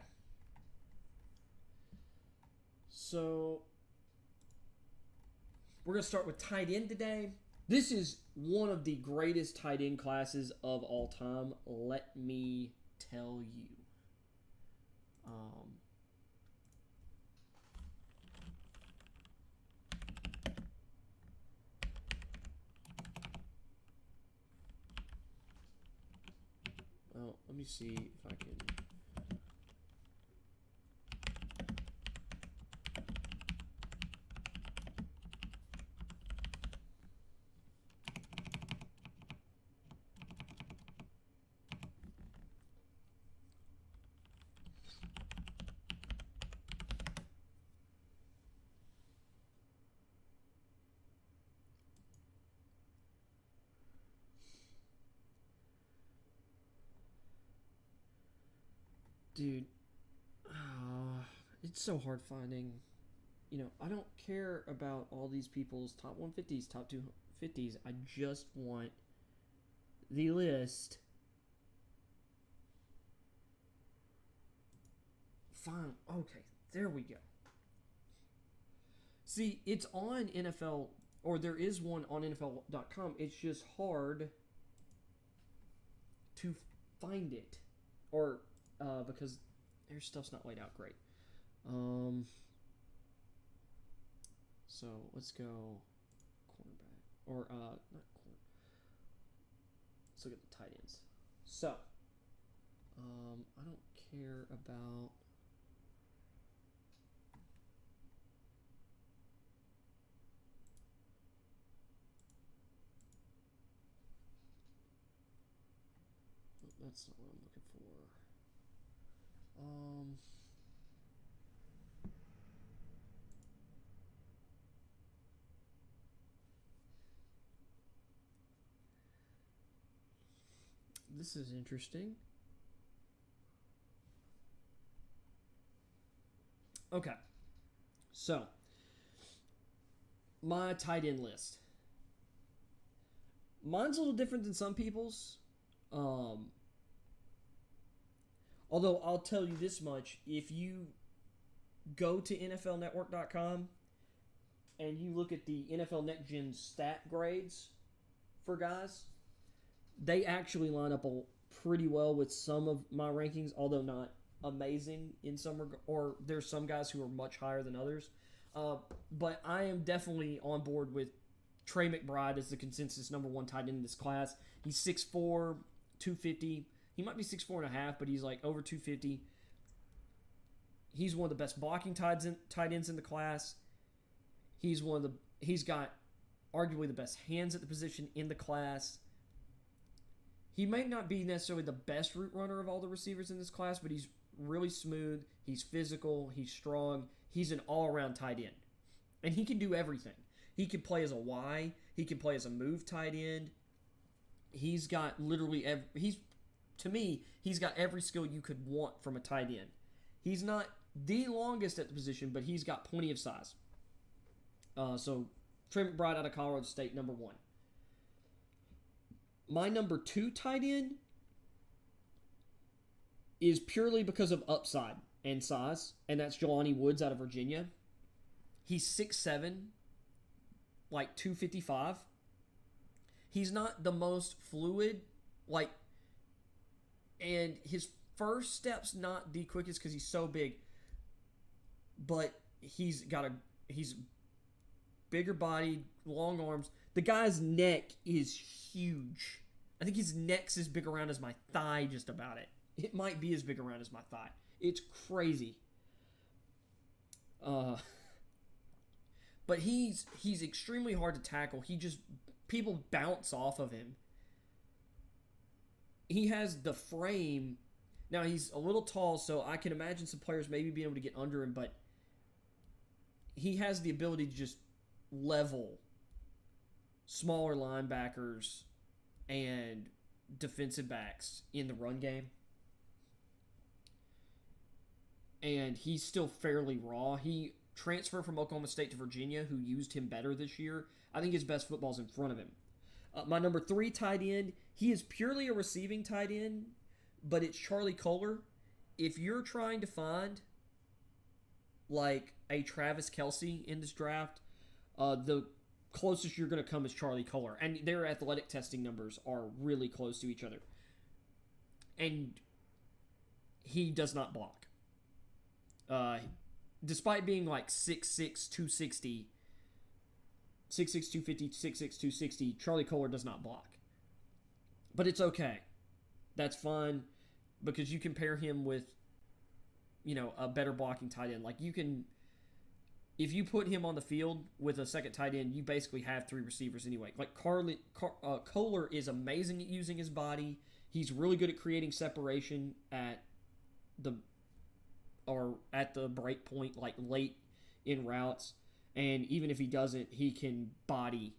So, we're going to start with tight end today. This is one of the greatest tight end classes of all time. Let me tell you. Well, let me see if I can. Dude, it's so hard finding. I don't care about all these people's top 150s, top 250s. I just want the list. Fine. Okay, there we go. See, it's on NFL, or there is one on NFL.com. It's just hard to find it. Or... because their stuff's not laid out great. So let's go cornerback. Or, not corner. Let's look at the tight ends. So, I don't care about... That's not what I'm looking for. This is interesting. Okay. So, my tight end list. Mine's a little different than some people's. Although I'll tell you this much, if you go to NFLnetwork.com and you look at the NFL Next Gen stat grades for guys, they actually line up pretty well with some of my rankings, although not amazing in some regard, or there's some guys who are much higher than others. But I am definitely on board with Trey McBride as the consensus number one tight end in this class. He's 6'4", 250. He might be 6'4.5", but he's like over 250. He's one of the best blocking tight ends in the class. He's got arguably the best hands at the position in the class. He may not be necessarily the best route runner of all the receivers in this class, but he's really smooth. He's physical. He's strong. He's an all-around tight end. And he can do everything. He can play as a Y. He can play as a move tight end. He's got literally to me, he's got every skill you could want from a tight end. He's not the longest at the position, but he's got plenty of size. So, Trey McBride out of Colorado State, number one. My number two tight end is purely because of upside. and size, and that's Jelani Woods out of Virginia. He's 6'7", like 255. He's not the most fluid, like, and his first step's not the quickest because he's so big, but he's bigger body, long arms. The guy's neck is huge. I think his neck's as big around as my thigh, just about it. It might be as big around as my thigh. It's crazy. But he's extremely hard to tackle. People bounce off of him. He has the frame. Now, he's a little tall, so I can imagine some players maybe being able to get under him, but he has the ability to just level smaller linebackers and defensive backs in the run game. And he's still fairly raw. He transferred from Oklahoma State to Virginia, who used him better this year. I think his best football's in front of him. My number 3 tight end, he is purely a receiving tight end, but it's Charlie Kolar. If you're trying to find like a Travis Kelce in this draft, the closest you're going to come is Charlie Kolar. And their athletic testing numbers are really close to each other. And he does not block. Despite being like 6'6", 260, 6'6", 250, 6'6", 260, Charlie Kolar does not block. But it's okay. That's fine because you compare him with, a better blocking tight end. Like if you put him on the field with a second tight end, you basically have 3 receivers anyway. Like Kolar is amazing at using his body. He's really good at creating separation at the break point, like late in routes. And even if he doesn't, he can body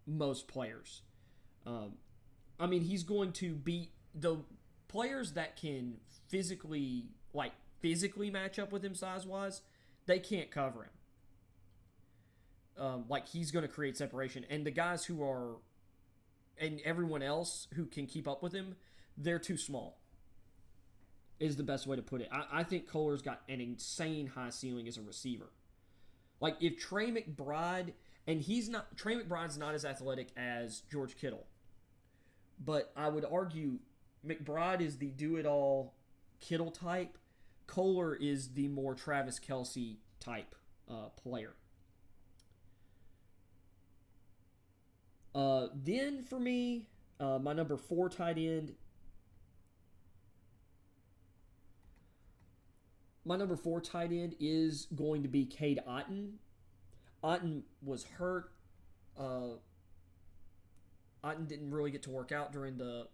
most players. He's going to beat the players that can physically match up with him size-wise. They can't cover him. He's going to create separation. And the guys and everyone else who can keep up with him, they're too small, is the best way to put it. I think Kolar's got an insane high ceiling as a receiver. Like, if Trey McBride, Trey McBride's not as athletic as George Kittle, but I would argue McBride is the do-it-all Kittle type. Kolar is the more Travis Kelce type player. Then for me, my number 4 tight end. My number 4 tight end is going to be Cade Otton. Otton was hurt. Otton didn't really get to work out during the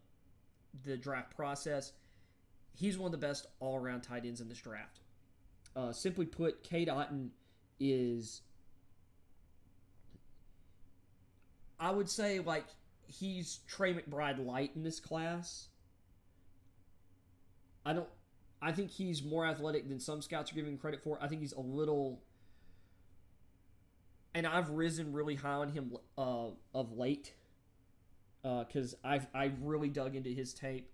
draft process. He's one of the best all-around tight ends in this draft. Simply put, Cade Otton is, I would say, like, he's Trey McBride light in this class. I think he's more athletic than some scouts are giving him credit for. I think he's a little, and I've risen really high on him of late because I've really dug into his tape.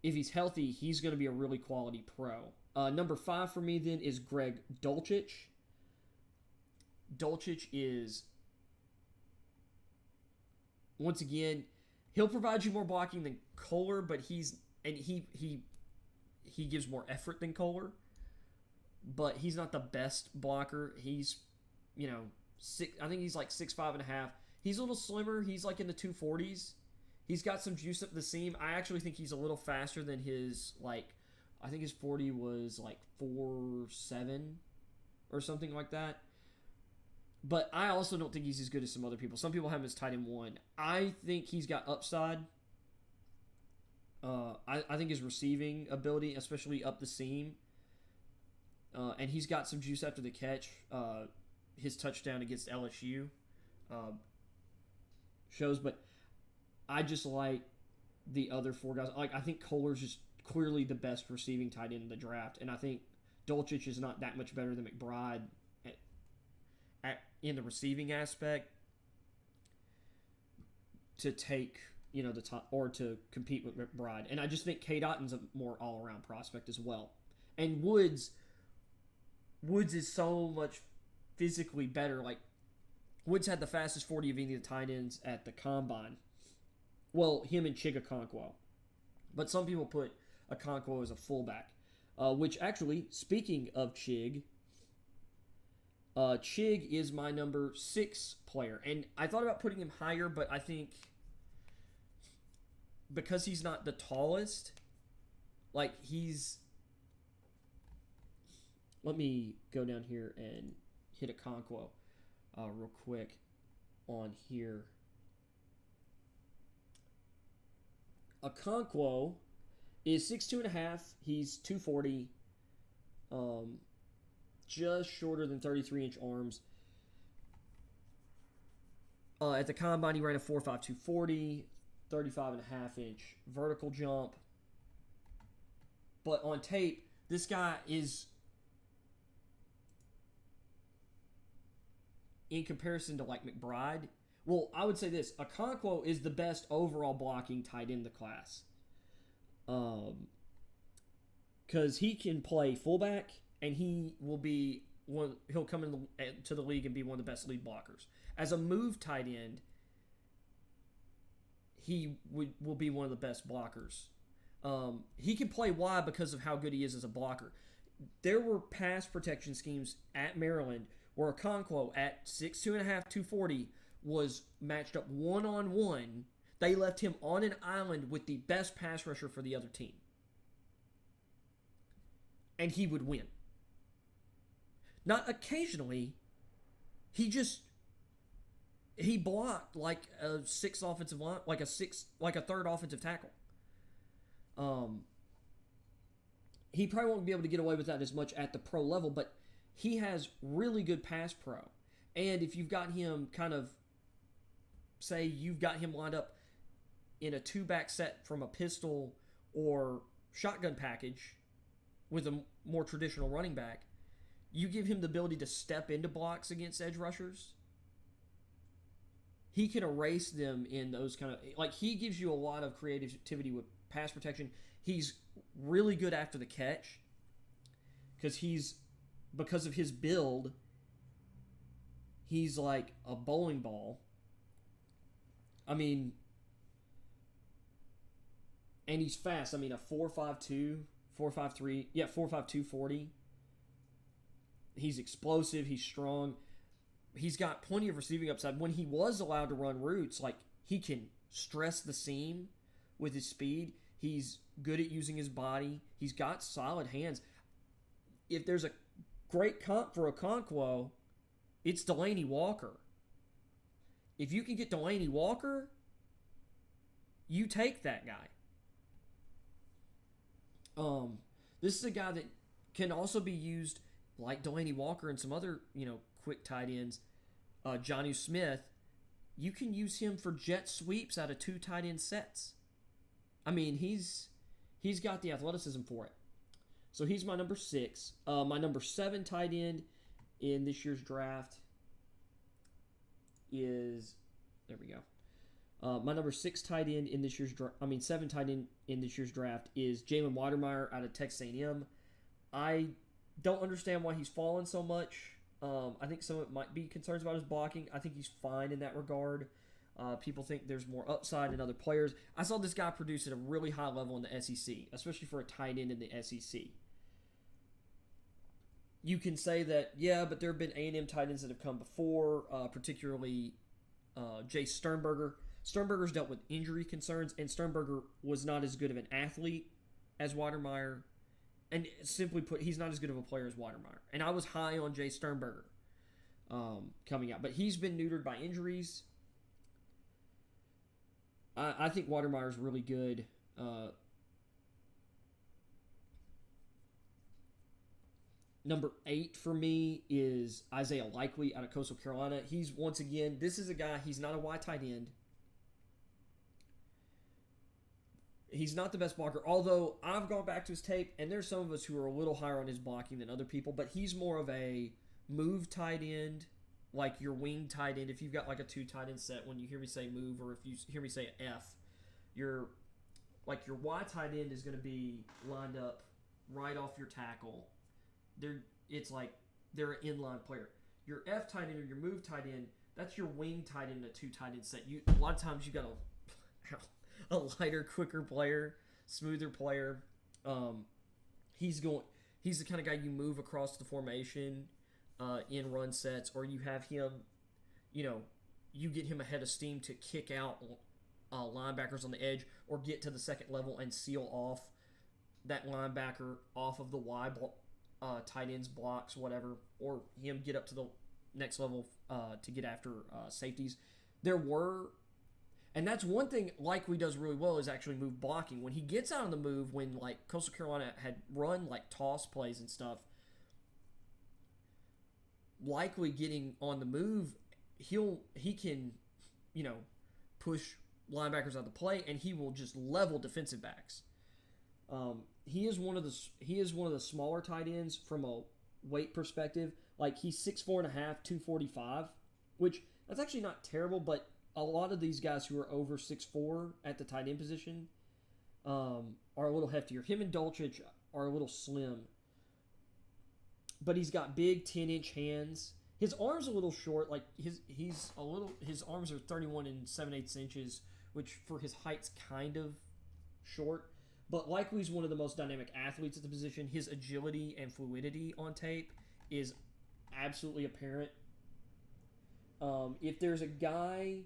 If he's healthy, he's going to be a really quality pro. Number 5 for me then is Greg Dolcich. Dolcich is, once again, he'll provide you more blocking than Kolar, but he gives more effort than Kolar, but he's not the best blocker. He's, I think he's like 6'5.5". He's a little slimmer. He's like in the 240s. He's got some juice up the seam. I actually think he's a little faster than his, I think his 40 was like 4.7 or something like that. But I also don't think he's as good as some other people. Some people have him as tight end 1. I think he's got upside. I think his receiving ability, especially up the seam, and he's got some juice after the catch. His touchdown against LSU shows, but I just like the other 4 guys. I think Kolar's just clearly the best receiving tight end in the draft, and I think Dolcich is not that much better than McBride in the receiving aspect to take the top or to compete with McBride. And I just think K. Dotton's a more all around prospect as well. And Woods is so much physically better. Like Woods had the fastest 40 of any of the tight ends at the combine. Well, him and Chig Okonkwo. But some people put Okonkwo as a fullback. Which actually, speaking of Chig, Chig is my number 6 player. And I thought about putting him higher, but I think because he's not the tallest, like he's... Let me go down here and hit Okonkwo real quick on here. Okonkwo is 6'2.5". He's 240. Just shorter than 33-inch arms. At the combine, he ran a 4.5 240, 35.5-inch vertical jump. But on tape, this guy is, in comparison to like McBride, well, I would say this: Okonkwo is the best overall blocking tight end in the class. Because he can play fullback, and he will be he'll come into the league and be one of the best lead blockers. As a move tight end, he will be one of the best blockers. He can play wide because of how good he is as a blocker. There were pass protection schemes at Maryland where Okonkwo at 6'2.5", 240 was matched up one-on-one. They left him on an island with the best pass rusher for the other team. And he would win. Not occasionally. He blocked like a sixth offensive line, like a third offensive tackle. He probably won't be able to get away with that as much at the pro level, but he has really good pass pro. And if you've got him say you've got him lined up in a 2-back set from a pistol or shotgun package with a more traditional running back, you give him the ability to step into blocks against edge rushers. He can erase them in those kind of... Like, he gives you a lot of creativity with pass protection. He's really good after the catch because of his build, he's like a bowling ball. I mean, and he's fast. I mean, a 4.52, 4.53, 4.52 40. He's explosive. He's strong. He's got plenty of receiving upside. When he was allowed to run routes, like, he can stress the seam with his speed. He's good at using his body. He's got solid hands. If there's a great comp for Okonkwo, it's Delaney Walker. If you can get Delaney Walker, you take that guy. This is a guy that can also be used like Delaney Walker and some other, quick tight ends. Jonnu Smith, you can use him for jet sweeps out of 2 tight end sets. I mean, he's got the athleticism for it. So he's my number 6. My number 7 tight end in this year's draft is... There we go. My number 6 tight end in this year's 7 tight end in this year's draft is Jalen Watermeyer out of Texas A&M. I don't understand why he's fallen so much. I think some of it might be concerns about his blocking. I think he's fine in that regard. People think there's more upside in other players. I saw this guy produce at a really high level in the SEC, especially for a tight end in the SEC. You can say that, yeah, but there have been A&M tight ends that have come before, particularly Jay Sternberger. Sternberger's dealt with injury concerns, and Sternberger was not as good of an athlete as Watermeyer. And simply put, he's not as good of a player as Watermeyer. And I was high on Jay Sternberger coming out. But he's been neutered by injuries. I think Watermeyer's really good. Number 8 for me is Isaiah Likely out of Coastal Carolina. He's, once again, this is a guy, he's not a wide tight end. He's not the best blocker, although I've gone back to his tape, and there's some of us who are a little higher on his blocking than other people, but he's more of a move tight end, like your wing tight end. If you've got like a 2 tight end set, when you hear me say move, or if you hear me say F, Your Y tight end is going to be lined up right off your tackle. They're an inline player. Your F tight end or your move tight end, that's your wing tight end, a 2 tight end set. A lot of times you got a lighter, quicker player, smoother player. He's the kind of guy you move across the formation in run sets, or you have him, you get him ahead of steam to kick out linebackers on the edge or get to the second level and seal off that linebacker off of the Y tight ends blocks, whatever, or him get up to the next level to get after safeties. And that's one thing Likely does really well is actually move blocking. When he gets out of the move, when like Coastal Carolina had run like toss plays and stuff, Likely getting on the move, he can, push linebackers out of the play, and he will just level defensive backs. He is one of the smaller tight ends from a weight perspective. Like he's 6'4.5", 245, which that's actually not terrible, but a lot of these guys who are over 6'4" at the tight end position are a little heftier. Him and Dolcich are a little slim, but he's got big 10-inch hands. His arms are a little short. Like his arms are 31 7/8 inches, which for his height's kind of short. But Likely's one of the most dynamic athletes at the position. His agility and fluidity on tape is absolutely apparent. If there's a guy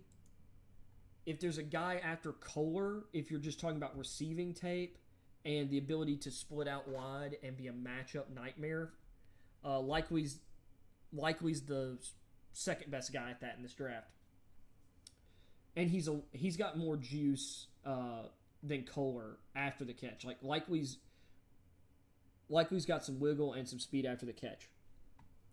after Kohler, if you're just talking about receiving tape and the ability to split out wide and be a matchup nightmare, Likely's the second best guy at that in this draft. And he's got more juice than Kohler after the catch. Like Likely's got some wiggle and some speed after the catch.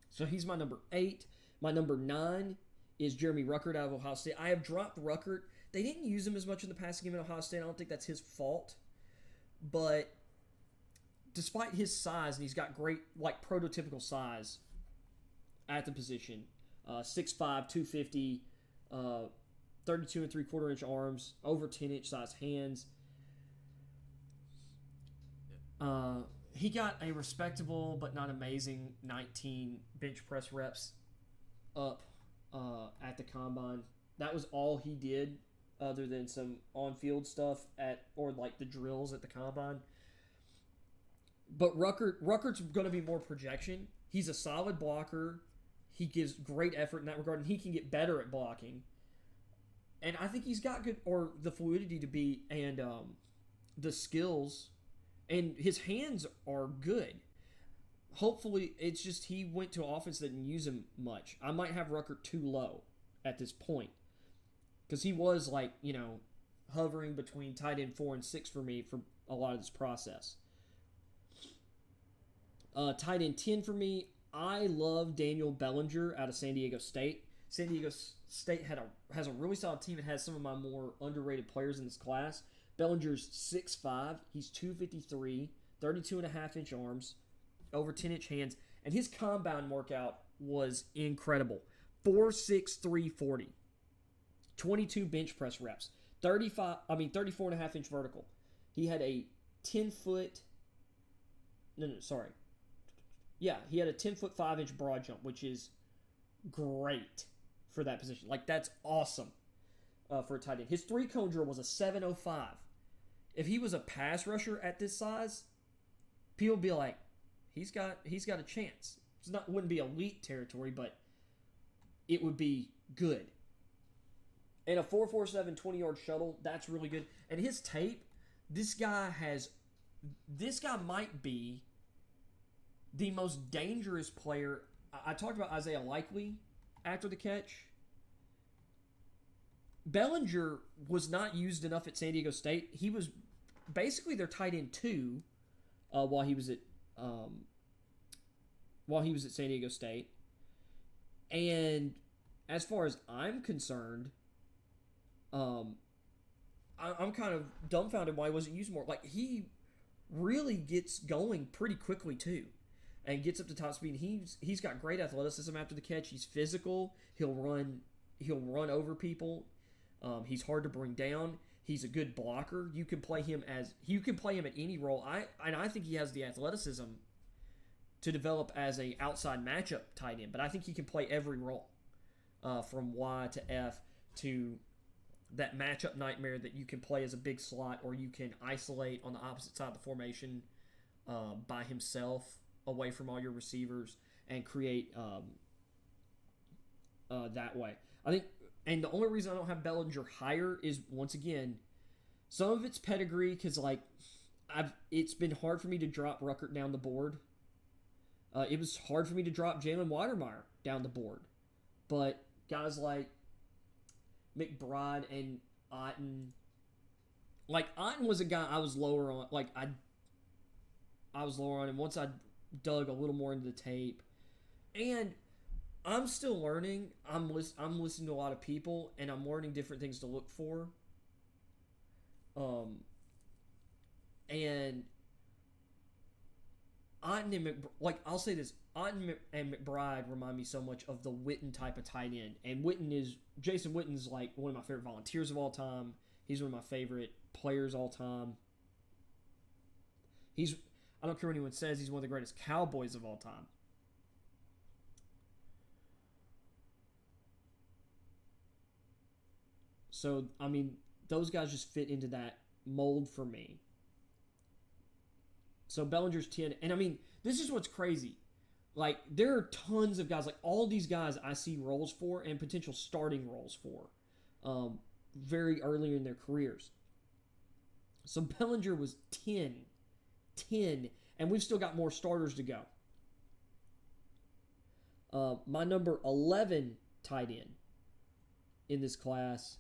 So he's my number 8. My number 9 is Jeremy Ruckert out of Ohio State. I have dropped Ruckert. They didn't use him as much in the passing game at Ohio State. I don't think that's his fault. But despite his size, and he's got great, like, prototypical size at the position, 6'5", 250, 32 3/4 inch arms, over 10-inch size hands. He got a respectable but not amazing 19 bench press reps up at the combine. That was all he did, other than some on-field stuff or like the drills at the combine. But Ruckert's going to be more projection. He's a solid blocker. He gives great effort in that regard, and he can get better at blocking. And I think he's got the fluidity to be, and the skills, and his hands are good. Hopefully, it's just he went to an offense that didn't use him much. I might have Ruckert too low at this point, because he was hovering between tight end 4 and 6 for me for a lot of this process. Tight end 10 for me, I love Daniel Bellinger out of San Diego State. San Diego State has a really solid team. It has some of my more underrated players in this class. Bellinger's 6'5", he's 253, 32.5-inch arms, over 10-inch hands, and his combine workout was incredible. 4.6340, 22 bench press reps, 34.5-inch vertical. He had a 10-foot. He had a 10-foot 5-inch broad jump, which is great for that position. Like, that's awesome for a tight end. His 3-cone drill was a 7.05. If he was a pass rusher at this size, people would be like, he's got a chance. Wouldn't be elite territory, but it would be good. And a 4.47 20-yard shuttle, that's really good. And his tape, this guy might be the most dangerous player. I talked about Isaiah Likely after the catch. Bellinger was not used enough at San Diego State. He was basically their tight end 2 while he was at San Diego State. And as far as I'm concerned, I'm kind of dumbfounded why he wasn't used more. Like, he really gets going pretty quickly too, and gets up to top speed. He's got great athleticism after the catch. He's physical. He'll run over people. He's hard to bring down. He's a good blocker. You can play him at any role. I think he has the athleticism to develop as a outside matchup tight end, but I think he can play every role, from Y to F to that matchup nightmare that you can play as a big slot, or you can isolate on the opposite side of the formation by himself away from all your receivers and create that way. I think, and the only reason I don't have Bellinger higher is, once again, some of it's pedigree, because like it's been hard for me to drop Ruckert down the board. It was hard for me to drop Jalen Watermeyer down the board, but guys like McBride and Otten, like Otten was a guy I was lower on. Like I was lower on him once I dug a little more into the tape, and I'm still learning. I'm listening to a lot of people, and I'm learning different things to look for. And Otten and I'll say this: Otten and McBride remind me so much of the Witten type of tight end. And Jason Witten's like one of my favorite volunteers of all time. He's one of my favorite players all time. I don't care what anyone says, he's one of the greatest Cowboys of all time. So, I mean, those guys just fit into that mold for me. So Bellinger's 10. And, I mean, this is what's crazy. Like, there are tons of guys. Like, all these guys I see roles for and potential starting roles for very early in their careers. So Bellinger was 10. 10. And we've still got more starters to go. My number 11 tight end in this class.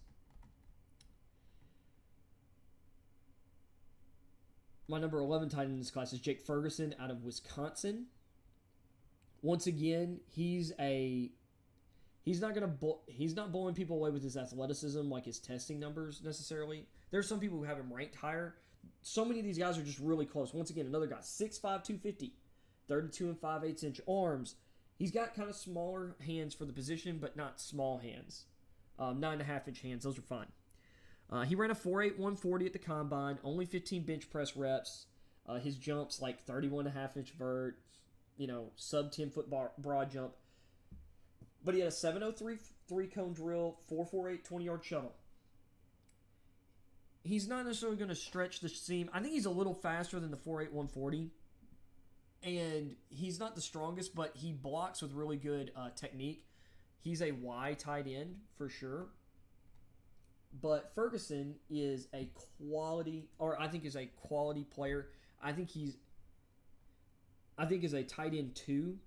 My number 11 tight end in this class is Jake Ferguson out of Wisconsin. Once again, he's not blowing people away with his athleticism like his testing numbers necessarily. There's some people who have him ranked higher. So many of these guys are just really close. Once again, another guy, 6'5", 250, 32 and 5/8 inch arms. He's got kind of smaller hands for the position, but not small hands. 9.5 inch hands, those are fine. He ran a 4.8 140 at the combine, only 15 bench press reps. His jump's like 31.5 inch vert, sub 10 foot broad jump. But he had a 7.03 3-cone drill, 4.48 20-yard shuttle. He's not necessarily going to stretch the seam. I think he's a little faster than the 4.8 140. And he's not the strongest, but he blocks with really good technique. He's a Y tight end for sure. But Ferguson is a quality player. I think is a tight end 2.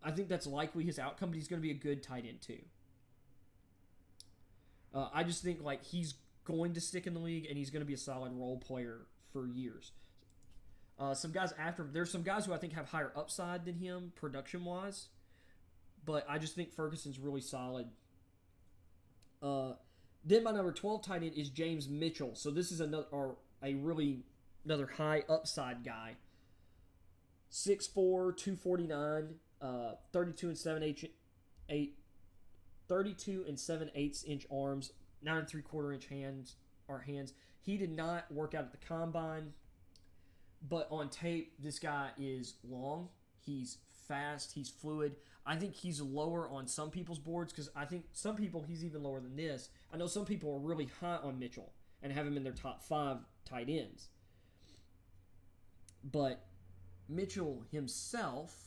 I think that's likely his outcome, but he's going to be a good tight end 2. I just think like he's going to stick in the league and he's going to be a solid role player for years. Some guys after him, there's some guys who I think have higher upside than him production-wise, but I just think Ferguson's really solid. Then my number 12 tight end is James Mitchell. So this is another high upside guy. 6'4", 249, 32 and 7/8 inch arms, 9 3/4 inch hands. He did not work out at the combine, but on tape, this guy is long. He's fast. He's fluid. I think he's lower on some people's boards because I think some people he's even lower than this. I know some people are really high on Mitchell and have him in their top 5 tight ends. But Mitchell himself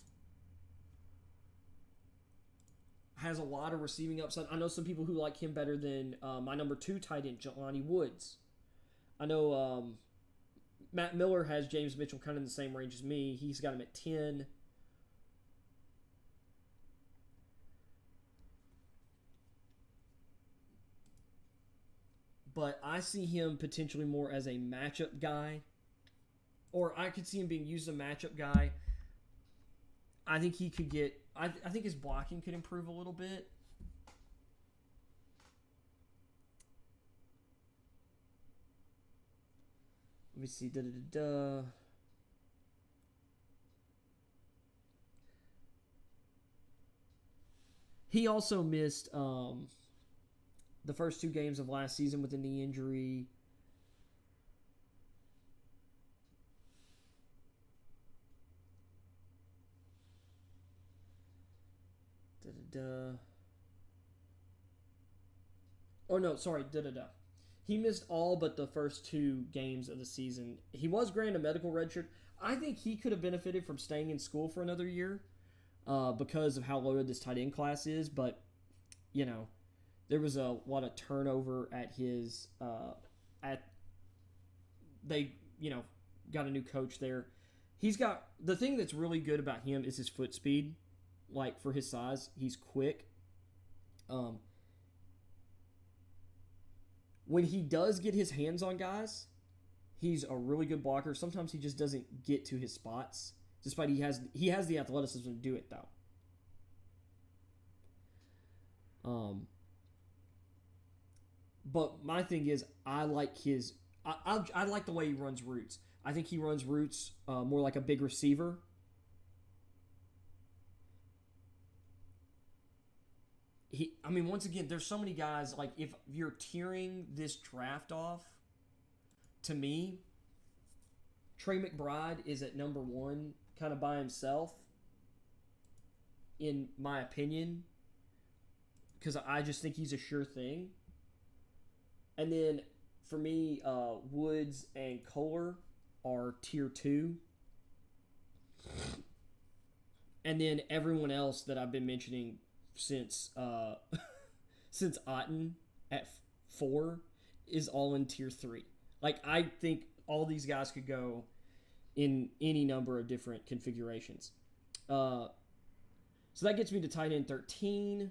has a lot of receiving upside. I know some people who like him better than my number 2 tight end, Jelani Woods. I know Matt Miller has James Mitchell kind of in the same range as me. He's got him at 10. But I see him potentially more as a matchup guy. Or I could see him being used as a matchup guy. I think he could get... I think his blocking could improve a little bit. Let me see. He also missed... the first 2 games of last season with a knee injury. Oh no, sorry. He missed all but the first 2 games of the season. He was granted a medical redshirt. I think he could have benefited from staying in school for another year because of how loaded this tight end class is. But, you know, there was a lot of turnover at his they, you know, got a new coach there. He's got the thing that's really good about him is his foot speed. Like for his size, he's quick. When he does get his hands on guys, he's a really good blocker. Sometimes he just doesn't get to his spots, despite he has the athleticism to do it though. But my thing is, I like I like the way he runs routes. I think he runs routes more like a big receiver. Once again, there's so many guys, like, if you're tearing this draft off, to me, Trey McBride is at number 1, kind of by himself, in my opinion, because I just think he's a sure thing. And then, for me, Woods and Kohler are tier 2. And then everyone else that I've been mentioning since Otten at 4 is all in tier 3. Like, I think all these guys could go in any number of different configurations. So that gets me to tight end 13.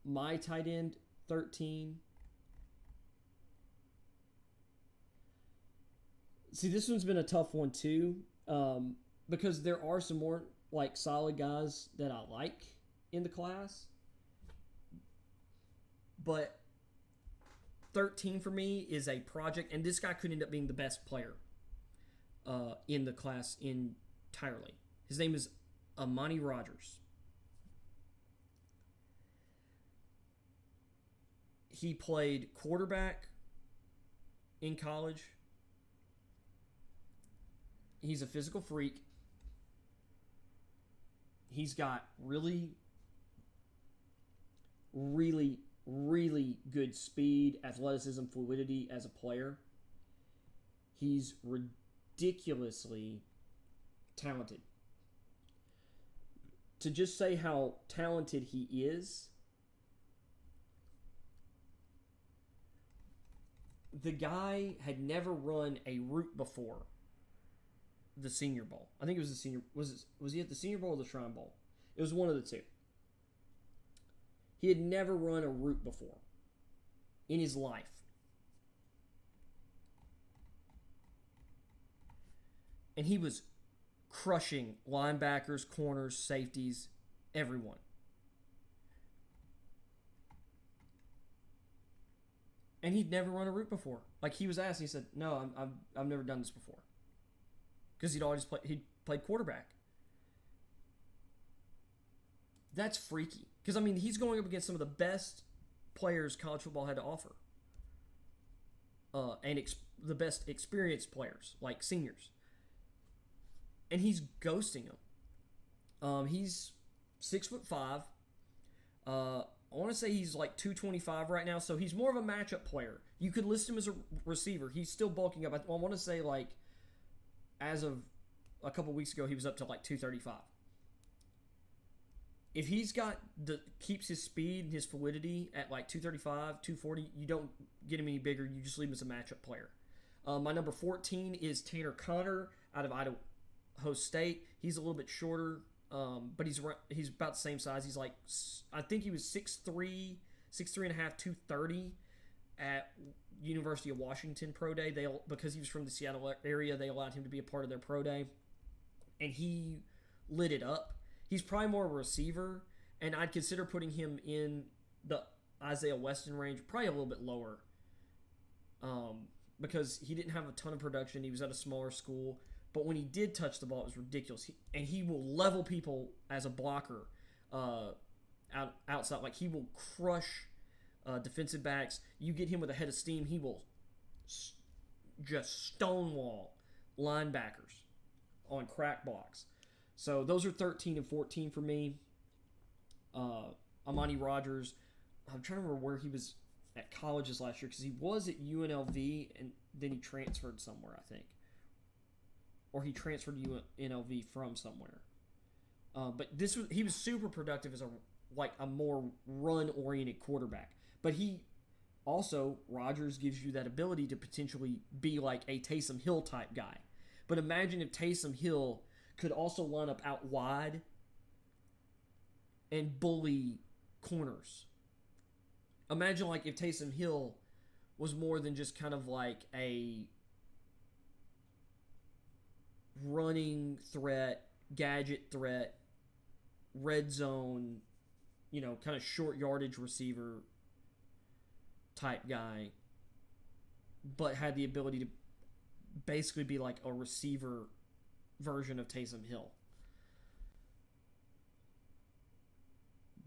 My tight end 13. See, this one's been a tough one too, because there are some more like solid guys that I like in the class, but 13 for me is a project, and this guy could end up being the best player in the class entirely. His name is Amani Rogers. He played quarterback in college. He's a physical freak. He's got really, really, really good speed, athleticism, fluidity as a player. He's ridiculously talented. To just say how talented he is, the guy had never run a route before the Senior Bowl. I think it was the Senior. Was he at the Senior Bowl or the Shrine Bowl? It was one of the two. He had never run a route before in his life. And he was crushing linebackers, corners, safeties, everyone. And he'd never run a route before. Like, he was asked, he said, "No, I've never done this before." Because he'd played quarterback. That's freaky. Because, he's going up against some of the best players college football had to offer. And the best experienced players, like seniors. And he's ghosting them. He's 6'5". I want to say he's like 225 right now, so he's more of a matchup player. You could list him as a receiver. He's still bulking up. I want to say, like, as of a couple weeks ago, he was up to like 235. If he's keeps his speed and his fluidity at like 235, 240, you don't get him any bigger. You just leave him as a matchup player. My number 14 is Tanner Conner out of Idaho State. He's a little bit shorter, but he's about the same size. He's like, I think he was 6'3", 6'3 and a half, 230 at University of Washington Pro Day. Because he was from the Seattle area, they allowed him to be a part of their Pro Day, and he lit it up. He's probably more of a receiver, and I'd consider putting him in the Isaiah Weston range, probably a little bit lower, because he didn't have a ton of production. He was at a smaller school, but when he did touch the ball, it was ridiculous. He will level people as a blocker outside. Like, he will crush defensive backs. You get him with a head of steam, he will just stonewall linebackers on crack blocks. So those are 13 and 14 for me. Amani Rogers, I'm trying to remember where he was at colleges last year, because he was at UNLV and then he transferred somewhere, I think. Or he transferred to UNLV from somewhere. But he was super productive as a more run-oriented quarterback. But Rogers gives you that ability to potentially be like a Taysom Hill type guy. But imagine if Taysom Hill could also line up out wide and bully corners. Imagine like if Taysom Hill was more than just kind of like a running threat, gadget threat, red zone, kind of short yardage receiver type guy, but had the ability to basically be like a receiver version of Taysom Hill.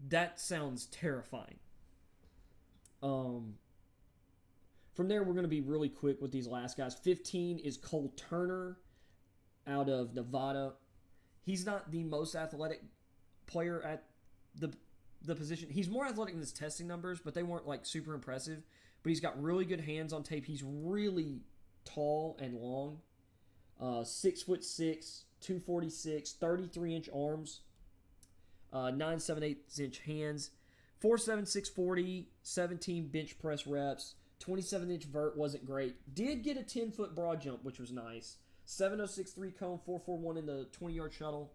That sounds terrifying. From there, we're going to be really quick with these last guys. 15 is Cole Turner out of Nevada. He's not the most athletic player at the position. He's more athletic than his testing numbers, but they weren't like super impressive. But he's got really good hands on tape. He's really tall and long. 6'6", 246, 33-inch arms, 9.78" hands, 4.7", 640, 17 bench press reps, 27-inch vert wasn't great. Did get a 10-foot broad jump, which was nice. 7.063 cone, 4.41 in the 20-yard shuttle.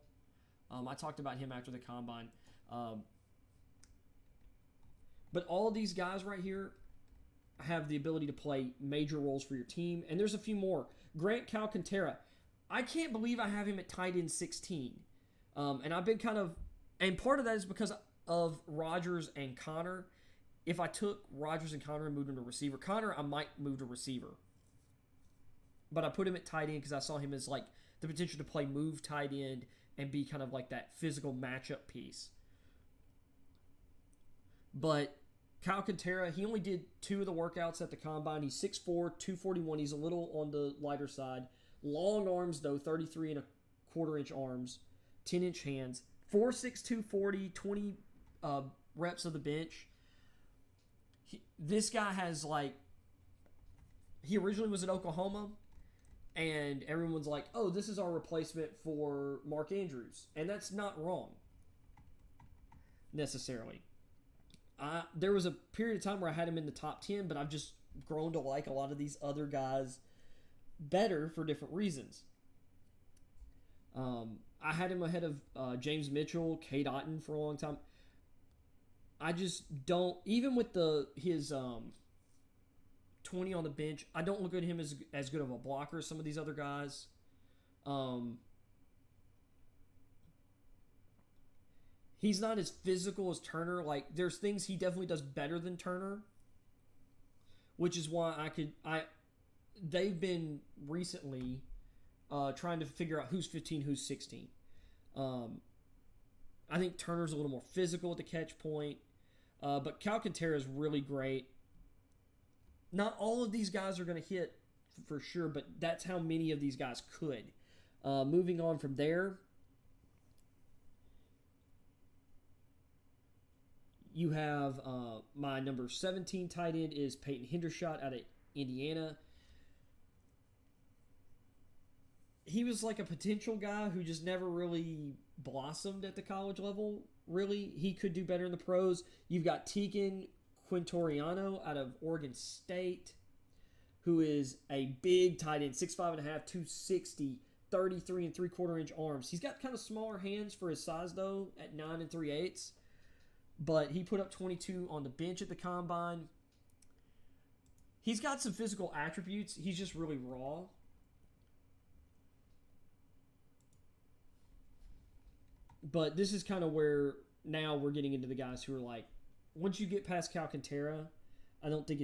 I talked about him after the combine. But all these guys right here have the ability to play major roles for your team. And there's a few more. Grant Calcaterra. I can't believe I have him at tight end 16. And I've been and part of that is because of Rogers and Connor. If I took Rogers and Connor and moved him to receiver, Connor, I might move to receiver. But I put him at tight end because I saw him as like the potential to play move tight end and be kind of like that physical matchup piece. But Calcaterra, he only did 2 of the workouts at the combine. He's 6'4", 241. He's a little on the lighter side. Long arms, though, 33.25-inch arms, 10-inch hands, 4'6", 240, 20 reps of the bench. This guy has he originally was at Oklahoma, and everyone's like, oh, this is our replacement for Mark Andrews. And that's not wrong, necessarily. There was a period of time where I had him in the top 10, but I've just grown to like a lot of these other guys better for different reasons. I had him ahead of James Mitchell, Cade Otton for a long time. I just don't, even with his 20 on the bench, I don't look at him as good of a blocker as some of these other guys. He's not as physical as Turner. There's things he definitely does better than Turner, which is why they've been recently trying to figure out who's 15, who's 16. I think Turner's a little more physical at the catch point, but Calcaterra is really great. Not all of these guys are going to hit for sure, but that's how many of these guys could. Moving on from there, you have my number 17 tight end is Peyton Hendershot out of Indiana. He was like a potential guy who just never really blossomed at the college level, really. He could do better in the pros. You've got Tegan Quintoriano out of Oregon State, who is a big tight end, 6'5.5", 260, 33.75-inch arms. He's got kind of smaller hands for his size, though, at 9 3/8. But he put up 22 on the bench at the combine. He's got some physical attributes. He's just really raw. But this is kind of where now we're getting into the guys who are once you get past Calcaterra, I don't think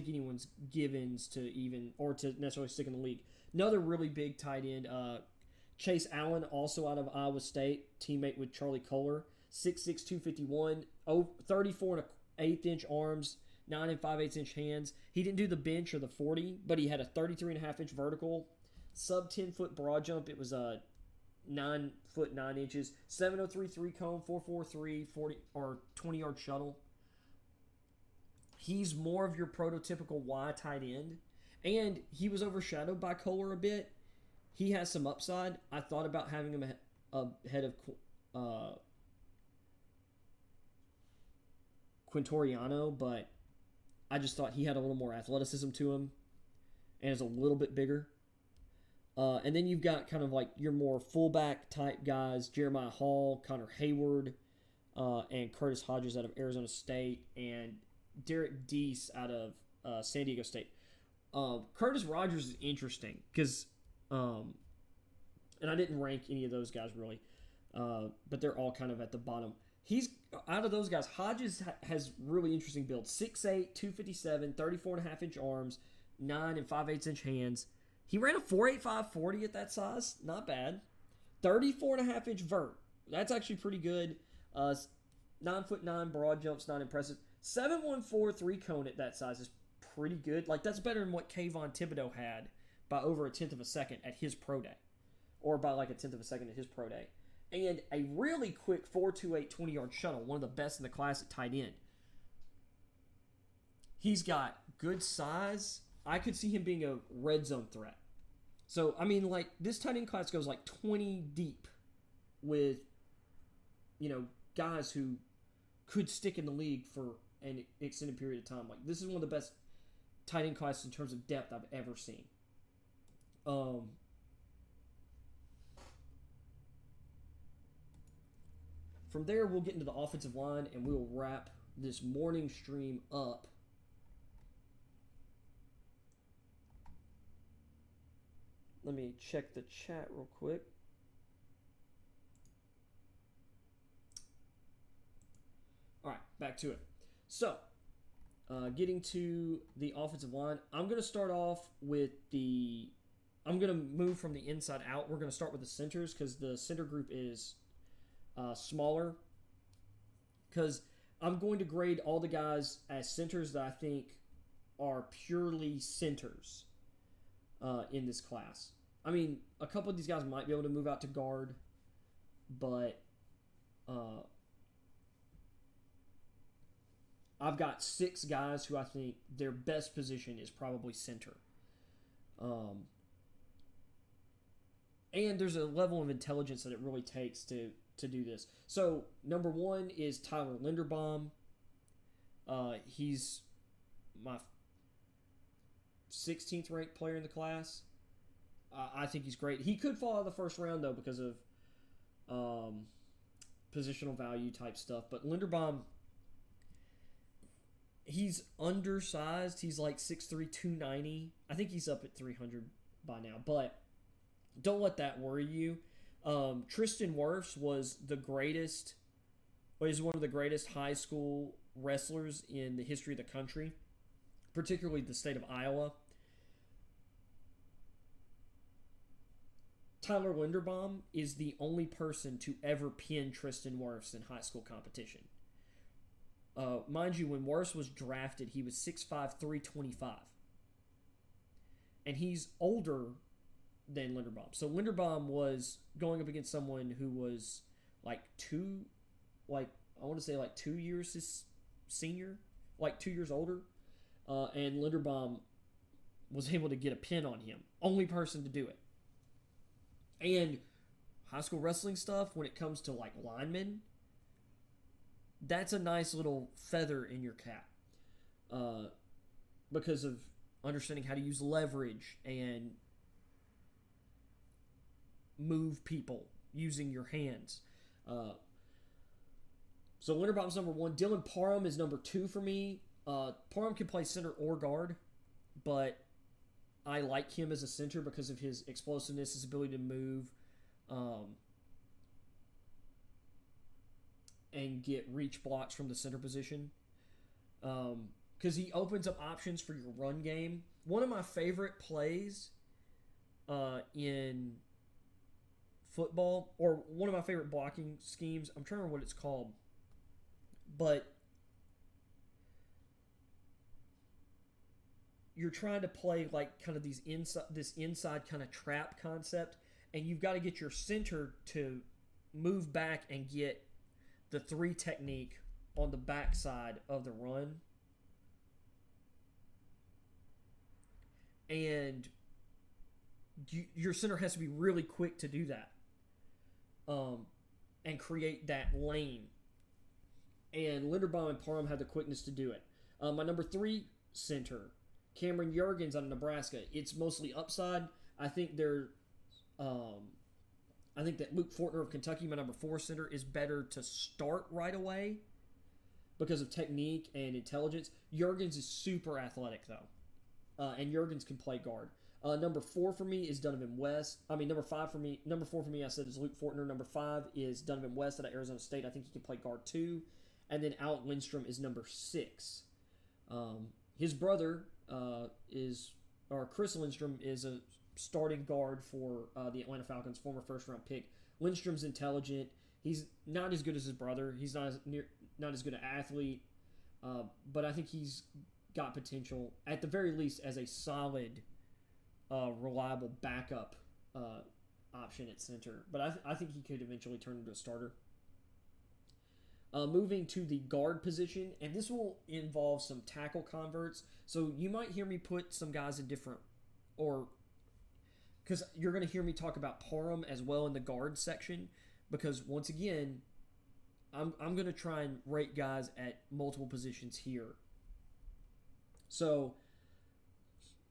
anyone's givens to even, or to necessarily stick in the league. Another really big tight end, Chase Allen, also out of Iowa State, teammate with Charlie Kohler, 6'6", 251, 34 and 1/8 inch arms, 9 and 5/8 inch hands. He didn't do the bench or the 40, but he had a 33 and a half inch vertical, sub 10-foot broad jump. It was a 9 foot 9 inches, 703 3 cone, 443 40 or 20-yard shuttle. He's more of your prototypical Y tight end, and he was overshadowed by Kohler a bit. He has some upside. I thought about having him ahead of Quintoriano, but I just thought he had a little more athleticism to him and is a little bit bigger. And then you've got kind of like your more fullback type guys, Jeremiah Hall, Connor Hayward, and Curtis Hodges out of Arizona State, and Derek Diese out of San Diego State. Curtis Rogers is interesting because, and I didn't rank any of those guys really, but they're all kind of at the bottom. He's out of those guys. Hodges has really interesting build: 6'8", 257, 34 and a half inch arms, 9 and 5/8 inch hands. He ran a 4.85 40 at that size. Not bad. 34 and a half inch vert. That's actually pretty good. 9'9" broad jumps, not impressive. 7'14" 3 cone at that size is pretty good. Like, that's better than what Kayvon Thibodeau had by over 1/10 of a second at his pro day. Or by like 1/10 of a second at his pro day. And a really quick 4.28 20-yard shuttle. One of the best in the class at tight end. He's got good size. I could see him being a red zone threat. So, I mean, like, this tight end class goes like 20 deep with, guys who could stick in the league for an extended period of time. Like, this is one of the best tight end classes in terms of depth I've ever seen. From there, we'll get into the offensive line, and we'll wrap this morning stream up. Let me check the chat real quick. All right, back to it. So, getting to the offensive line, I'm going to start off with I'm going to move from the inside out. We're going to start with the centers because the center group is smaller. Because I'm going to grade all the guys as centers that I think are purely centers in this class. I mean, a couple of these guys might be able to move out to guard, but I've got 6 guys who I think their best position is probably center. And there's a level of intelligence that it really takes to do this. So, number 1 is Tyler Linderbaum. He's my 16th ranked player in the class. I think he's great. He could fall out of the first round, though, because of positional value type stuff. But Linderbaum, he's undersized. He's like 6'3", 290. I think he's up at 300 by now. But don't let that worry you. Tristan Wirfs was one of the greatest high school wrestlers in the history of the country, particularly the state of Iowa. Tyler Linderbaum is the only person to ever pin Tristan Wirfs in high school competition. Mind you, when Wirfs was drafted, he was 6'5", 325. And he's older than Linderbaum. So Linderbaum was going up against someone who was I want to say 2 years his senior, 2 years older. And Linderbaum was able to get a pin on him. Only person to do it. And high school wrestling stuff, when it comes to linemen, that's a nice little feather in your cap. Because of understanding how to use leverage and move people using your hands. So Linderbaum's number 1. Dylan Parham is number 2 for me. Parham can play center or guard, but I like him as a center because of his explosiveness, his ability to move, and get reach blocks from the center position. Because he opens up options for your run game. One of my favorite plays in football, or one of my favorite blocking schemes. I'm trying to remember what it's called, but you're trying to play like kind of this inside kind of trap concept, and you've got to get your center to move back and get the 3 technique on the backside of the run. And your center has to be really quick to do that, and create that lane. And Linderbaum and Parham had the quickness to do it. My number 3 center, Cameron Jurgens out of Nebraska. It's mostly upside. I think that Luke Fortner of Kentucky, my number 4 center, is better to start right away because of technique and intelligence. Jurgens is super athletic though. And Jurgens can play guard. Number 4 for me is Donovan West. Number 4 for me, I said, is Luke Fortner. Number 5 is Donovan West out of Arizona State. I think he can play guard too. And then Alec Lindstrom is number 6. His brother Chris Lindstrom is a starting guard for the Atlanta Falcons, former first-round pick. Lindstrom's intelligent. He's not as good as his brother. He's not as good an athlete, but I think he's got potential, at the very least, as a solid, reliable backup option at center. But I think he could eventually turn into a starter. Moving to the guard position, and this will involve some tackle converts. So you might hear me put some guys in different, because you're going to hear me talk about Parham as well in the guard section, because once again, I'm going to try and rate guys at multiple positions here. So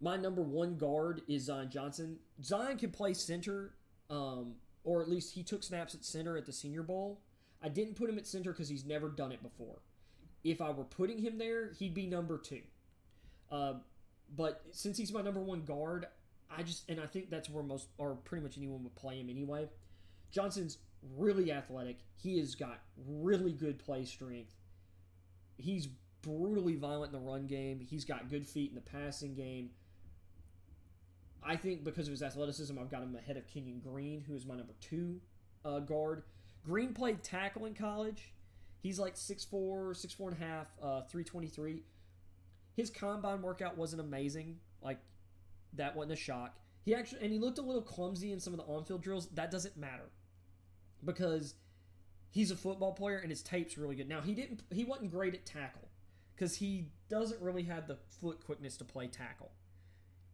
my number 1 guard is Zion Johnson. Zion can play center, or at least he took snaps at center at the Senior Bowl. I didn't put him at center because he's never done it before. If I were putting him there, he'd be number 2. But since he's my number 1 guard, I think that's where most, or pretty much anyone would play him anyway. Johnson's really athletic. He has got really good play strength. He's brutally violent in the run game. He's got good feet in the passing game. I think because of his athleticism, I've got him ahead of Kenyon Green, who is my number 2 guard. Green played tackle in college. He's like 6'4", 6'4.5", 323. His combine workout wasn't amazing. Like, that wasn't a shock. He looked a little clumsy in some of the on-field drills. That doesn't matter, because he's a football player and his tape's really good. Now, he wasn't great at tackle because he doesn't really have the foot quickness to play tackle.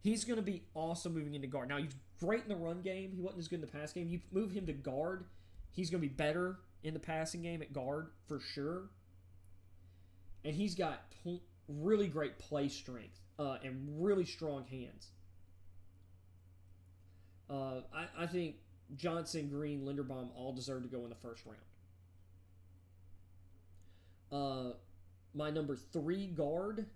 He's going to be awesome moving into guard. Now, he's great in the run game. He wasn't as good in the pass game. You move him to guard, he's going to be better in the passing game at guard for sure. And he's got really great play strength and really strong hands. I think Johnson, Green, Linderbaum all deserve to go in the first round. My number 3 guard,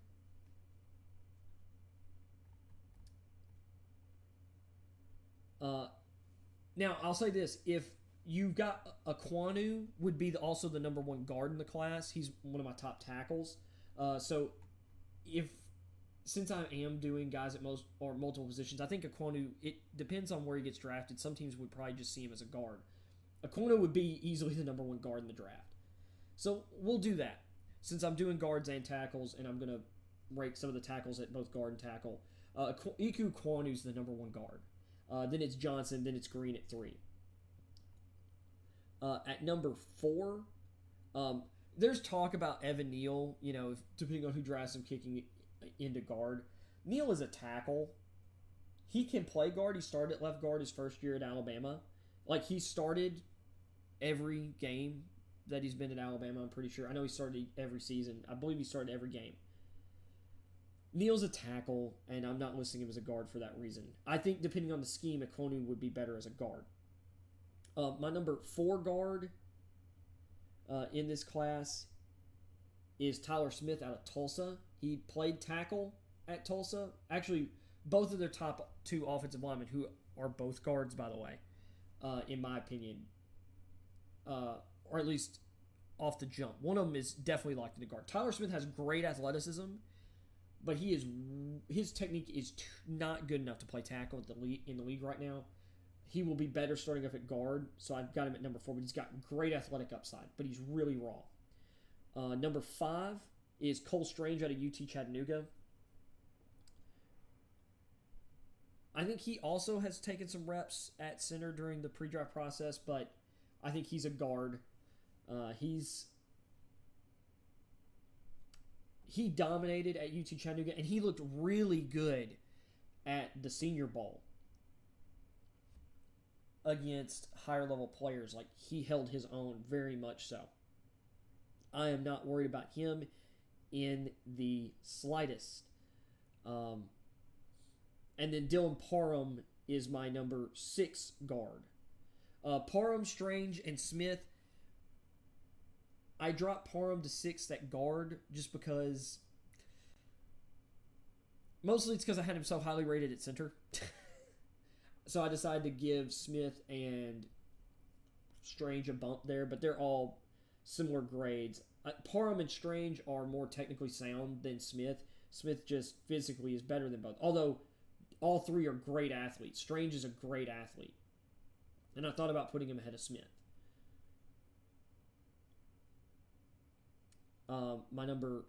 now I'll say this: if you've got Aquanu, would be also the number 1 guard in the class. He's one of my top tackles. So since I am doing guys at most or multiple positions, I think Aquanu, it depends on where he gets drafted. Some teams would probably just see him as a guard. Aquanu would be easily the number 1 guard in the draft. So we'll do that. Since I'm doing guards and tackles, and I'm going to rank some of the tackles at both guard and tackle, Iku Aquanu's the number 1 guard. Then it's Johnson, then it's Green at 3. At number 4, there's talk about Evan Neal, depending on who drafts him, kicking into guard. Neal is a tackle. He can play guard. He started at left guard his first year at Alabama. Like, he started every game that he's been at Alabama, I'm pretty sure. I know he started every season. I believe he started every game. Neal's a tackle, and I'm not listing him as a guard for that reason. I think, depending on the scheme, Aquanu would be better as a guard. My number 4 guard in this class is Tyler Smith out of Tulsa. He played tackle at Tulsa. Actually, both of their top 2 offensive linemen, who are both guards, by the way, in my opinion, or at least off the jump. One of them is definitely locked into guard. Tyler Smith has great athleticism, but his technique is not good enough to play tackle in the league right now. he will be better starting off at guard, so I've got him at number 4, but he's got great athletic upside, but he's really raw. Number 5 is Cole Strange out of UT Chattanooga. I think he also has taken some reps at center during the pre-draft process, but I think he's a guard. He dominated at UT Chattanooga, and he looked really good at the Senior Bowl against higher level players. Like, he held his own very much so. I am not worried about him in the slightest. And then Dylan Parham is my number 6 guard. Parham, Strange, and Smith. I dropped Parham to 6th at guard just because... Mostly it's because I had him so highly rated at center. So I decided to give Smith and Strange a bump there, but they're all similar grades. Parham and Strange are more technically sound than Smith. Smith just physically is better than both. Although all 3 are great athletes. Strange is a great athlete. And I thought about putting him ahead of Smith. My number...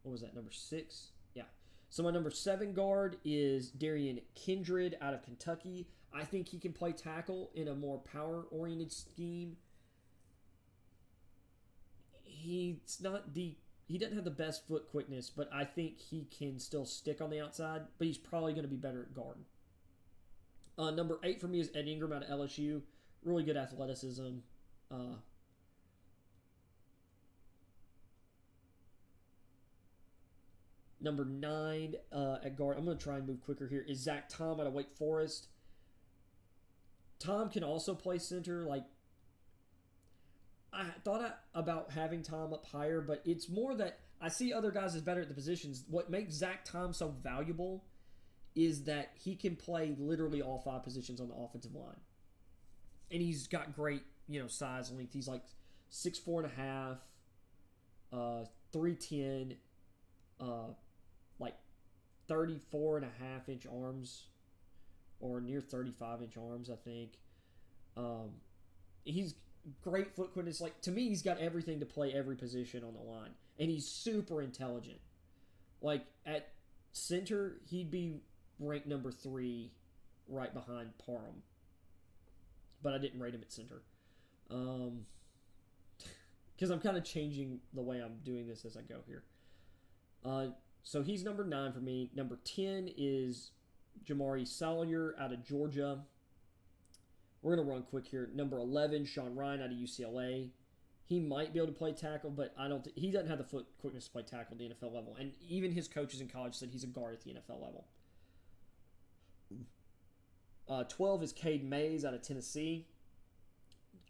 What was that? Number 6? Yeah. So my number 7 guard is Darian Kindred out of Kentucky. I think he can play tackle in a more power-oriented scheme. He doesn't have the best foot quickness, but I think he can still stick on the outside, but he's probably going to be better at guard. Number 8 for me is Ed Ingram out of LSU. Really good athleticism. Number 9 at guard, I'm going to try and move quicker here, is Zach Tom out of Wake Forest. Tom can also play center. Like, I thought about having Tom up higher, but it's more that I see other guys as better at the positions. What makes Zach Tom so valuable is that he can play literally all 5 positions on the offensive line. And he's got great, size and length. He's like 6'4.5", 310, like 34.5-inch arms, or near 35-inch arms, I think. He's great foot quickness. Like, to me, he's got everything to play every position on the line. And he's super intelligent. Like, at center, he'd be ranked number 3 right behind Parham. But I didn't rate him at center. Because I'm kind of changing the way I'm doing this as I go here. So he's number 9 for me. Number 10 is Jamari Salyer out of Georgia. We're going to run quick here. Number 11, Sean Ryan out of UCLA. He might be able to play tackle, but I don't. He doesn't have the foot quickness to play tackle at the NFL level. And even his coaches in college said he's a guard at the NFL level. 12 is Cade Mays out of Tennessee.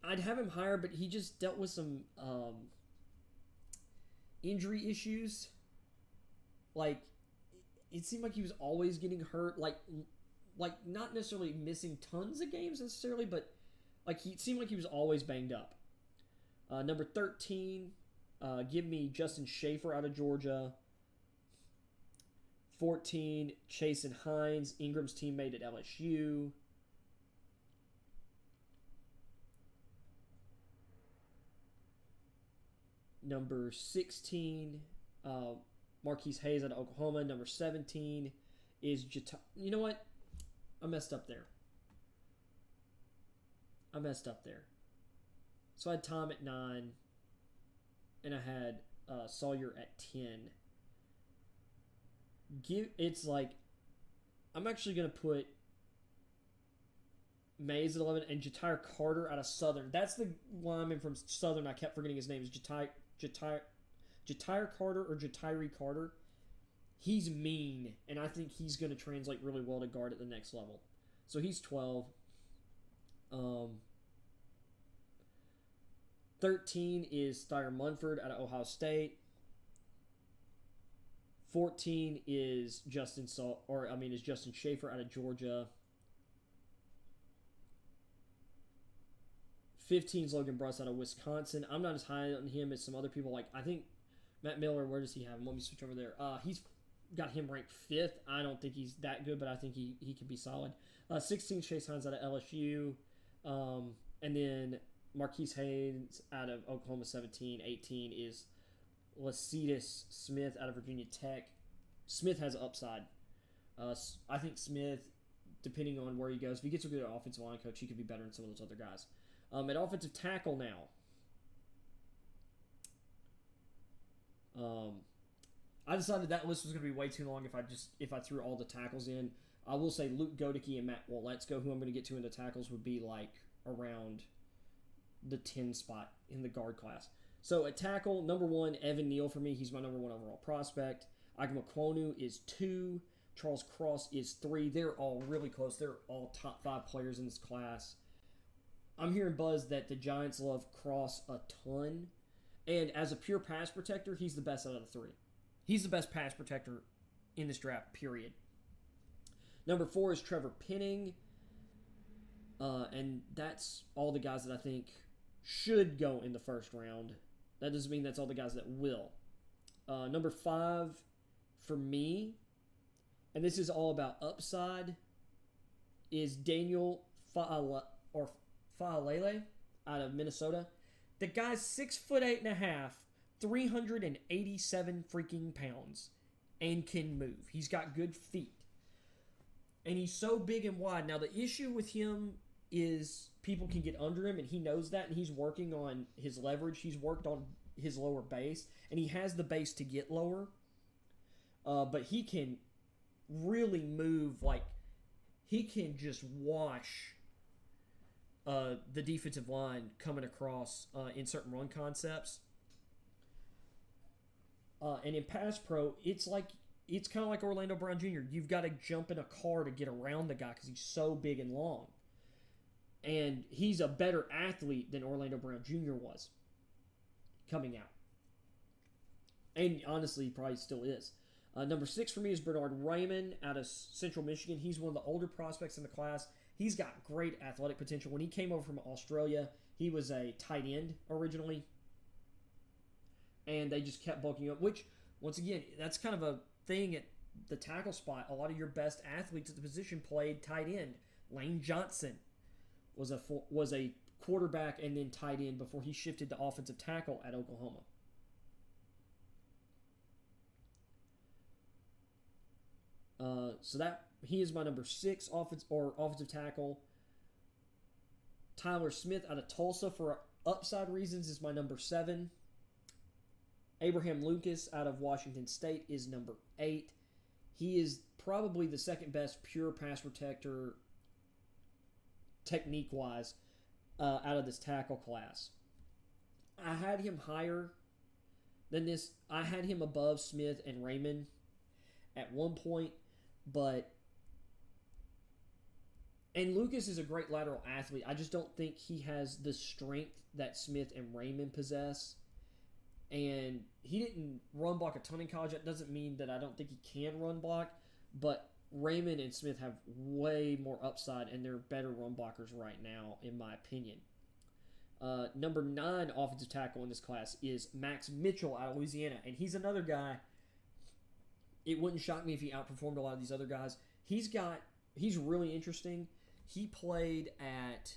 I'd have him higher, but he just dealt with some injury issues. Like, it seemed like he was always getting hurt. Like not necessarily missing tons of games necessarily, but like he seemed like he was always banged up. Number 13, give me Justin Schaefer out of Georgia. 14, Chasen Hines, Ingram's teammate at LSU. Number 16, Marquis Hayes out of Oklahoma. Number 17 is You know what? I messed up there. So I had Tom at 9, and I had Sawyer at 10. It's like, I'm actually going to put Mays at 11 and Jatire Carter out of Southern. That's the lineman from Southern. I kept forgetting his name. Is Jatire Carter or Jatire Carter. He's mean, and I think he's going to translate really well to guard at the next level. So he's 12. 13 is Thayer Munford out of Ohio State. 14 is Justin Schaefer out of Georgia. 15 is Logan Bruss out of Wisconsin. I'm not as high on him as some other people. Like, I think Matt Miller, where does he have him? Let me switch over there. He's got him ranked 5th. I don't think he's that good, but I think he can be solid. 16, Chase Hines out of LSU. And then Marquis Hayes out of Oklahoma 17. 18 is Lacetus Smith out of Virginia Tech. Smith has upside. I think Smith, depending on where he goes, if he gets a good offensive line coach, he could be better than some of those other guys. At offensive tackle now. I decided that list was going to be way too long if I threw all the tackles in. I will say Luke Godicke and Matt Woletzko, who I'm going to get to in the tackles, would be like around the 10 spot in the guard class. So at tackle, number 1, Evan Neal for me. He's my number 1 overall prospect. Agamakwonu is 2. Charles Cross is 3. They're all really close. They're all top 5 players in this class. I'm hearing buzz that the Giants love Cross a ton. And as a pure pass protector, he's the best out of the 3. He's the best pass protector in this draft, period. Number 4 is Trevor Penning. And that's all the guys that I think should go in the first round. That doesn't mean that's all the guys that will. Number 5 for me, and this is all about upside, is Daniel Fa'alele out of Minnesota. The guy's 6'8.5", 387 freaking pounds, and can move. He's got good feet. And he's so big and wide. Now, the issue with him is people can get under him, and he knows that, and he's working on his leverage. He's worked on his lower base, and he has the base to get lower. But he can really move. Like, he can just wash the defensive line coming across in certain run concepts. And in pass pro, it's kind of like Orlando Brown Jr. You've got to jump in a car to get around the guy because he's so big and long. And he's a better athlete than Orlando Brown Jr. was coming out. And honestly, he probably still is. Number 6 for me is Bernard Raymond out of Central Michigan. He's one of the older prospects in the class. He's got great athletic potential. When he came over from Australia, he was a tight end originally. And they just kept bulking up, which, once again, that's kind of a thing at the tackle spot. A lot of your best athletes at the position played tight end. Lane Johnson was a quarterback and then tight end before he shifted to offensive tackle at Oklahoma. So that he is my number 6 offensive tackle. Tyler Smith out of Tulsa for upside reasons is my number 7. Abraham Lucas out of Washington State is number 8. He is probably the second best pure pass protector technique-wise out of this tackle class. I had him higher than this. I had him above Smith and Raymond at one point, and Lucas is a great lateral athlete. I just don't think he has the strength that Smith and Raymond possess. And he didn't run block a ton in college. That doesn't mean that I don't think he can run block, but Raymond and Smith have way more upside, and they're better run blockers right now, in my opinion. Number 9 offensive tackle in this class is Max Mitchell out of Louisiana, and he's another guy. It wouldn't shock me if he outperformed a lot of these other guys. He's really interesting. He played at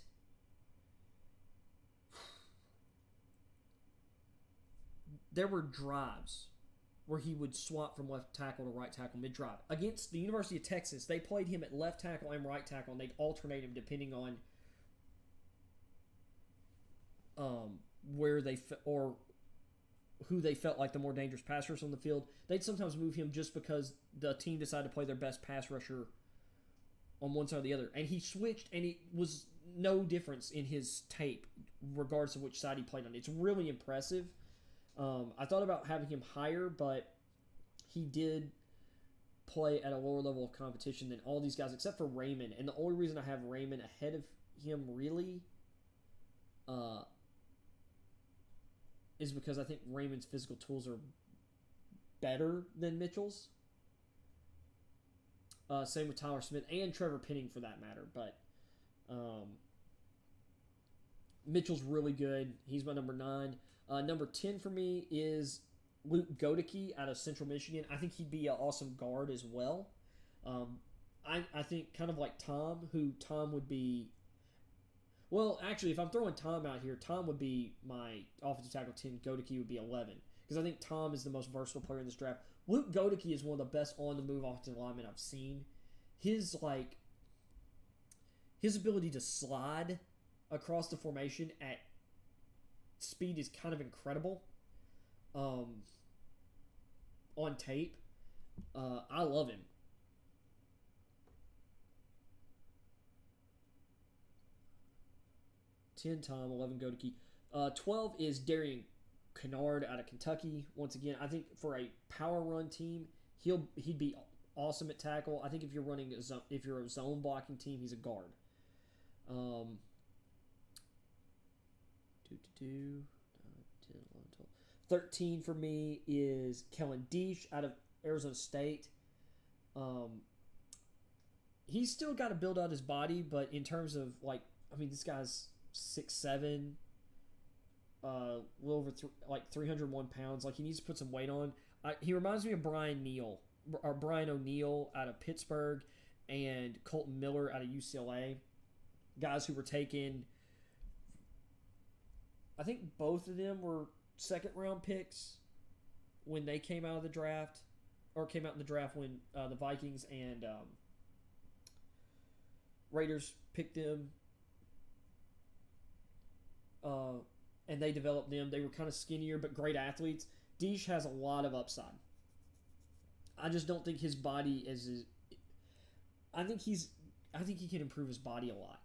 there were drives where he would swap from left tackle to right tackle mid-drive. Against the University of Texas, they played him at left tackle and right tackle, and they'd alternate him depending on where they or who they felt like the more dangerous pass rushers on the field. They'd sometimes move him just because the team decided to play their best pass rusher on one side or the other. And he switched, and it was no difference in his tape, regardless of which side he played on. It's really impressive. I thought about having him higher, but he did play at a lower level of competition than all these guys, except for Raymond. And the only reason I have Raymond ahead of him really is because I think Raymond's physical tools are better than Mitchell's. Same with Tyler Smith and Trevor Penning for that matter. But Mitchell's really good. He's my number 9. Number 10 for me is Luke Godeke out of Central Michigan. I think he'd be an awesome guard as well. I think kind of like Tom, who Tom would be. Well, actually, if I'm throwing Tom out here, Tom would be my offensive tackle 10. Godeke would be 11. Because I think Tom is the most versatile player in this draft. Luke Godeke is one of the best on-the-move offensive linemen I've seen. His ability to slide across the formation at speed is kind of incredible. On tape, I love him. Tom, 11 Godeke. 12 is Darian Kindred out of Kentucky. Once again, I think for a power run team, he'd be awesome at tackle. I think if you're a zone blocking team, he's a guard. 13 for me is Kellen Diese out of Arizona State. He's still got to build out his body, but in terms of this guy's 6'7", a little over 301 pounds. He needs to put some weight on. He reminds me of Brian O'Neal out of Pittsburgh and Colton Miller out of UCLA. Guys who were taken. I think both of them were second-round picks when they came out of the draft, or came out in the draft when the Vikings and Raiders picked them. And they developed them. They were kind of skinnier but great athletes. Diese has a lot of upside. I just don't think his body is. I think he can improve his body a lot.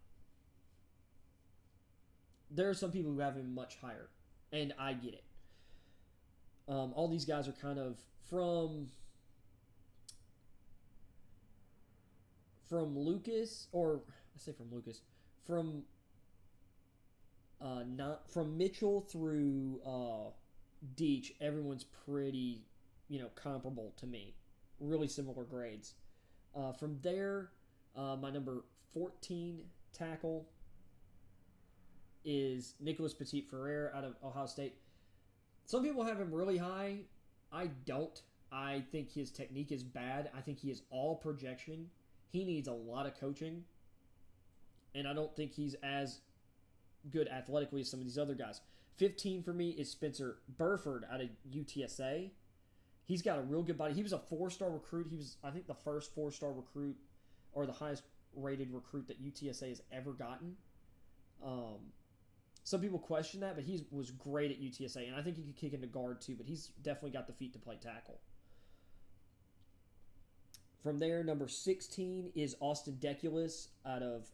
There are some people who have him much higher, and I get it. All these guys are kind of from Lucas, or I say from Lucas, from not from Mitchell through Deech. Everyone's pretty, comparable to me. Really similar grades. From there, my number 14 tackle is Nicholas Petit Ferrer out of Ohio State. Some people have him really high. I don't. I think his technique is bad. I think he is all projection. He needs a lot of coaching. And I don't think he's as good athletically as some of these other guys. 15 for me is Spencer Burford out of UTSA. He's got a real good body. He was a 4-star recruit. He was, I think, the first 4-star recruit, or the highest rated recruit that UTSA has ever gotten. Some people question that, but he was great at UTSA, and I think he could kick into guard too, but he's definitely got the feet to play tackle. From there, number 16 is Austin Dekulus out of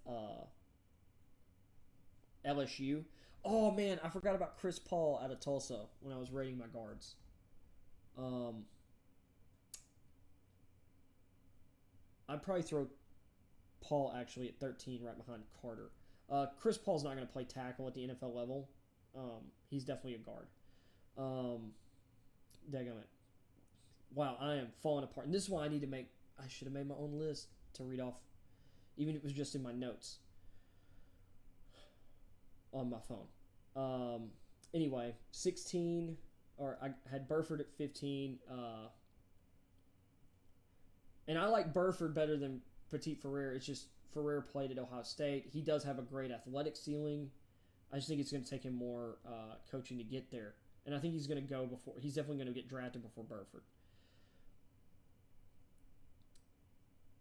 LSU. Oh, man, I forgot about Chris Paul out of Tulsa when I was rating my guards. I'd probably throw Paul actually at 13 right behind Carter. Chris Paul's not going to play tackle at the NFL level. He's definitely a guard. Daggone. Wow, I am falling apart. And this is why I should have made my own list to read off, even if it was just in my notes on my phone. Anyway, 16, or I had Burford at 15. And I like Burford better than Petit Ferrer. It's just Ferrer played at Ohio State. He does have a great athletic ceiling. I just think it's going to take him more coaching to get there. And I think he's going to go before. He's definitely going to get drafted before Burford.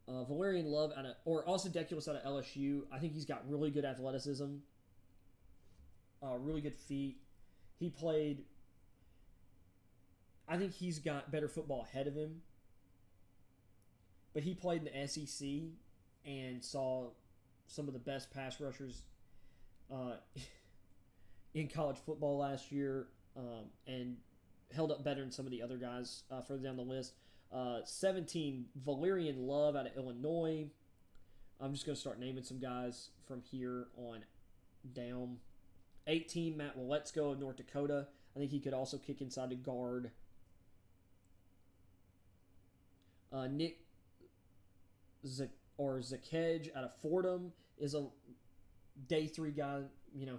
Valerian Love or Austin Dekulus out of LSU. I think he's got really good athleticism. Really good feet. He played. I think he's got better football ahead of him. But he played in the SEC and saw some of the best pass rushers in college football last year, and held up better than some of the other guys further down the list. 17, Valerian Love out of Illinois. I'm just going to start naming some guys from here on down. 18, Matt Waletzko of North Dakota. I think he could also kick inside the guard. Nick Zakej out of Fordham is a day 3 guy.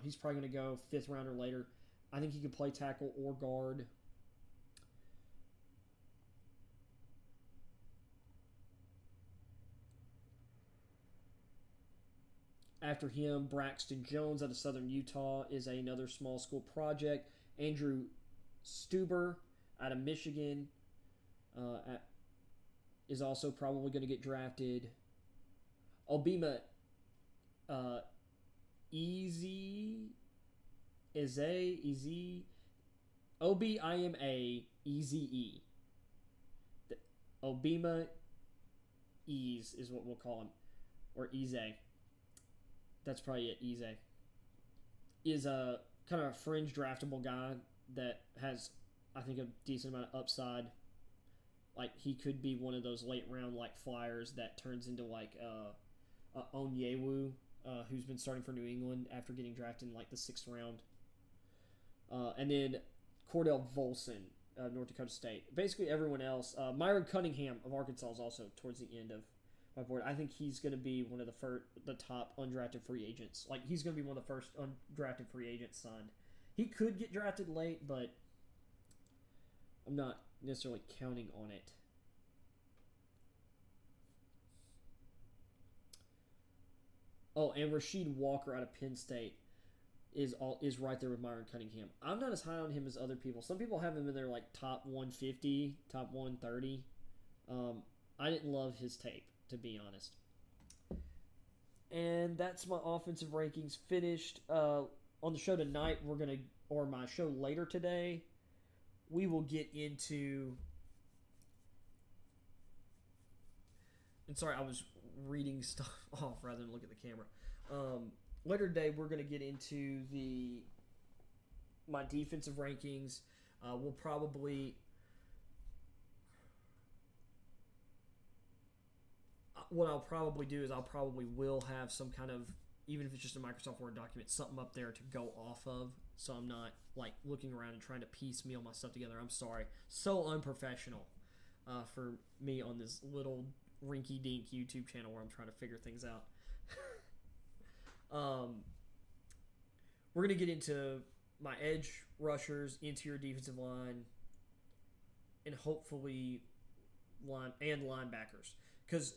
He's probably going to go 5th round or later. I think he could play tackle or guard. After him, Braxton Jones out of Southern Utah is another small school project. Andrew Stuber out of Michigan is also probably going to get drafted. Obima Obima Obima Ease is what we'll call him. Or Eze. That's probably it, Eze. Is a kind of a fringe draftable guy that has, I think, a decent amount of upside. Like, he could be one of those late round like flyers that turns into like Onyewu, who's been starting for New England after getting drafted in like the 6th round. And then Cordell Volson, North Dakota State. Basically everyone else. Myron Cunningham of Arkansas is also towards the end of my board. I think he's going to be one of the top undrafted free agents. Like, he's going to be one of the first undrafted free agents signed. He could get drafted late, but I'm not necessarily counting on it. Oh, and Rasheed Walker out of Penn State is right there with Myron Cunningham. I'm not as high on him as other people. Some people have him in their like top 150, top 130. I didn't love his tape, to be honest. And that's my offensive rankings finished. On the show tonight, or my show later today, we will get into. And sorry, I was reading stuff off rather than look at the camera. Later today, we're going to get into my defensive rankings. We'll probably. What I'll probably do is I'll probably will have some kind of, even if it's just a Microsoft Word document, something up there to go off of, so I'm not like looking around and trying to piecemeal my stuff together. I'm sorry. So unprofessional for me on this little rinky-dink YouTube channel where I'm trying to figure things out. We're going to get into my edge rushers, interior defensive line, and hopefully linebackers. Because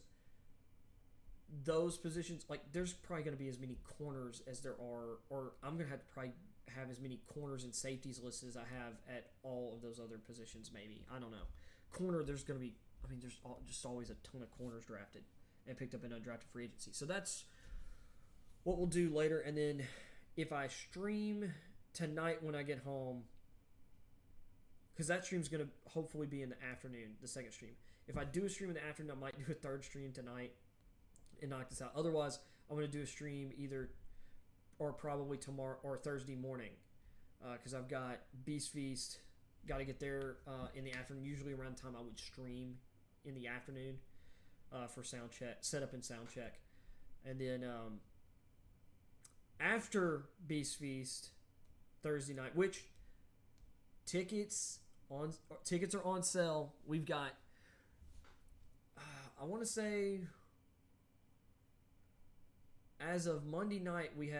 those positions, like, there's probably going to be as many corners as there are, or I'm going to have to probably have as many corners and safeties listed as I have at all of those other positions, maybe. I don't know. Corner, there's going to be, there's just always a ton of corners drafted and picked up in undrafted free agency. So that's what we'll do later. And then if I stream tonight when I get home, because that stream's going to hopefully be in the afternoon, the second stream. If I do a stream in the afternoon, I might do a third stream tonight and knock this out. Otherwise, I'm going to do a stream either or probably tomorrow or Thursday morning, because I've got Beast Feast. Got to get there in the afternoon. Usually around the time I would stream in the afternoon for sound check, setup and sound check. And then after Beast Feast Thursday night, which tickets are on sale. We've got I want to say as of Monday night we'd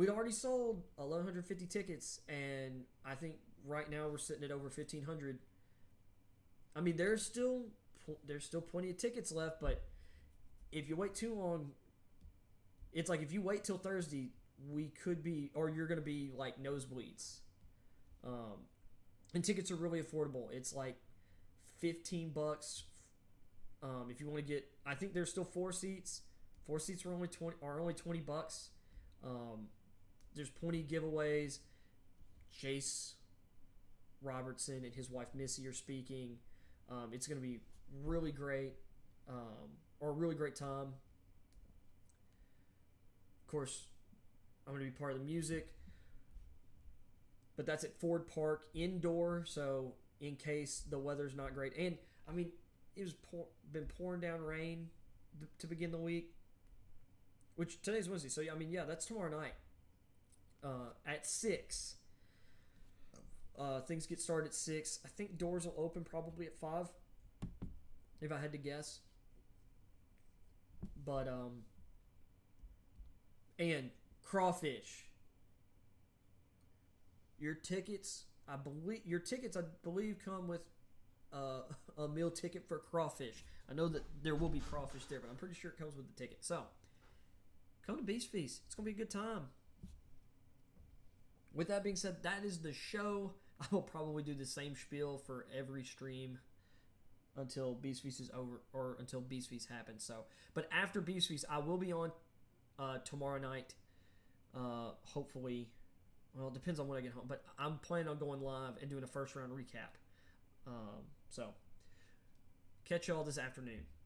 already sold 1,150 tickets, and I think right now we're sitting at over 1,500. There's still plenty of tickets left, but if you wait too long, it's like if you wait till Thursday, we could be, or you're going to be like nosebleeds. And tickets are really affordable. It's like $15 if you want to get. I think there's still 4 seats. 4 seats are only $20. There's plenty of giveaways. Chase Robertson and his wife Missy are speaking. It's going to be really great, or a really great time. Of course, I'm going to be part of the music. But that's at Ford Park indoor, so in case the weather's not great. And, it was been pouring down rain to begin the week, which today's Wednesday. So, that's tomorrow night at 6. Things get started at 6. I think doors will open probably at 5, if I had to guess. But, and crawfish. Your tickets, I believe, come with a meal ticket for crawfish. I know that there will be crawfish there, but I'm pretty sure it comes with the ticket. So, come to Beast Feast. It's going to be a good time. With that being said, that is the show. I will probably do the same spiel for every stream until Beast Feast is over, or until Beast Feast happens. So, but after Beast Feast, I will be on tomorrow night. Hopefully, well, it depends on when I get home. But I'm planning on going live and doing a first round recap. So, catch y'all this afternoon.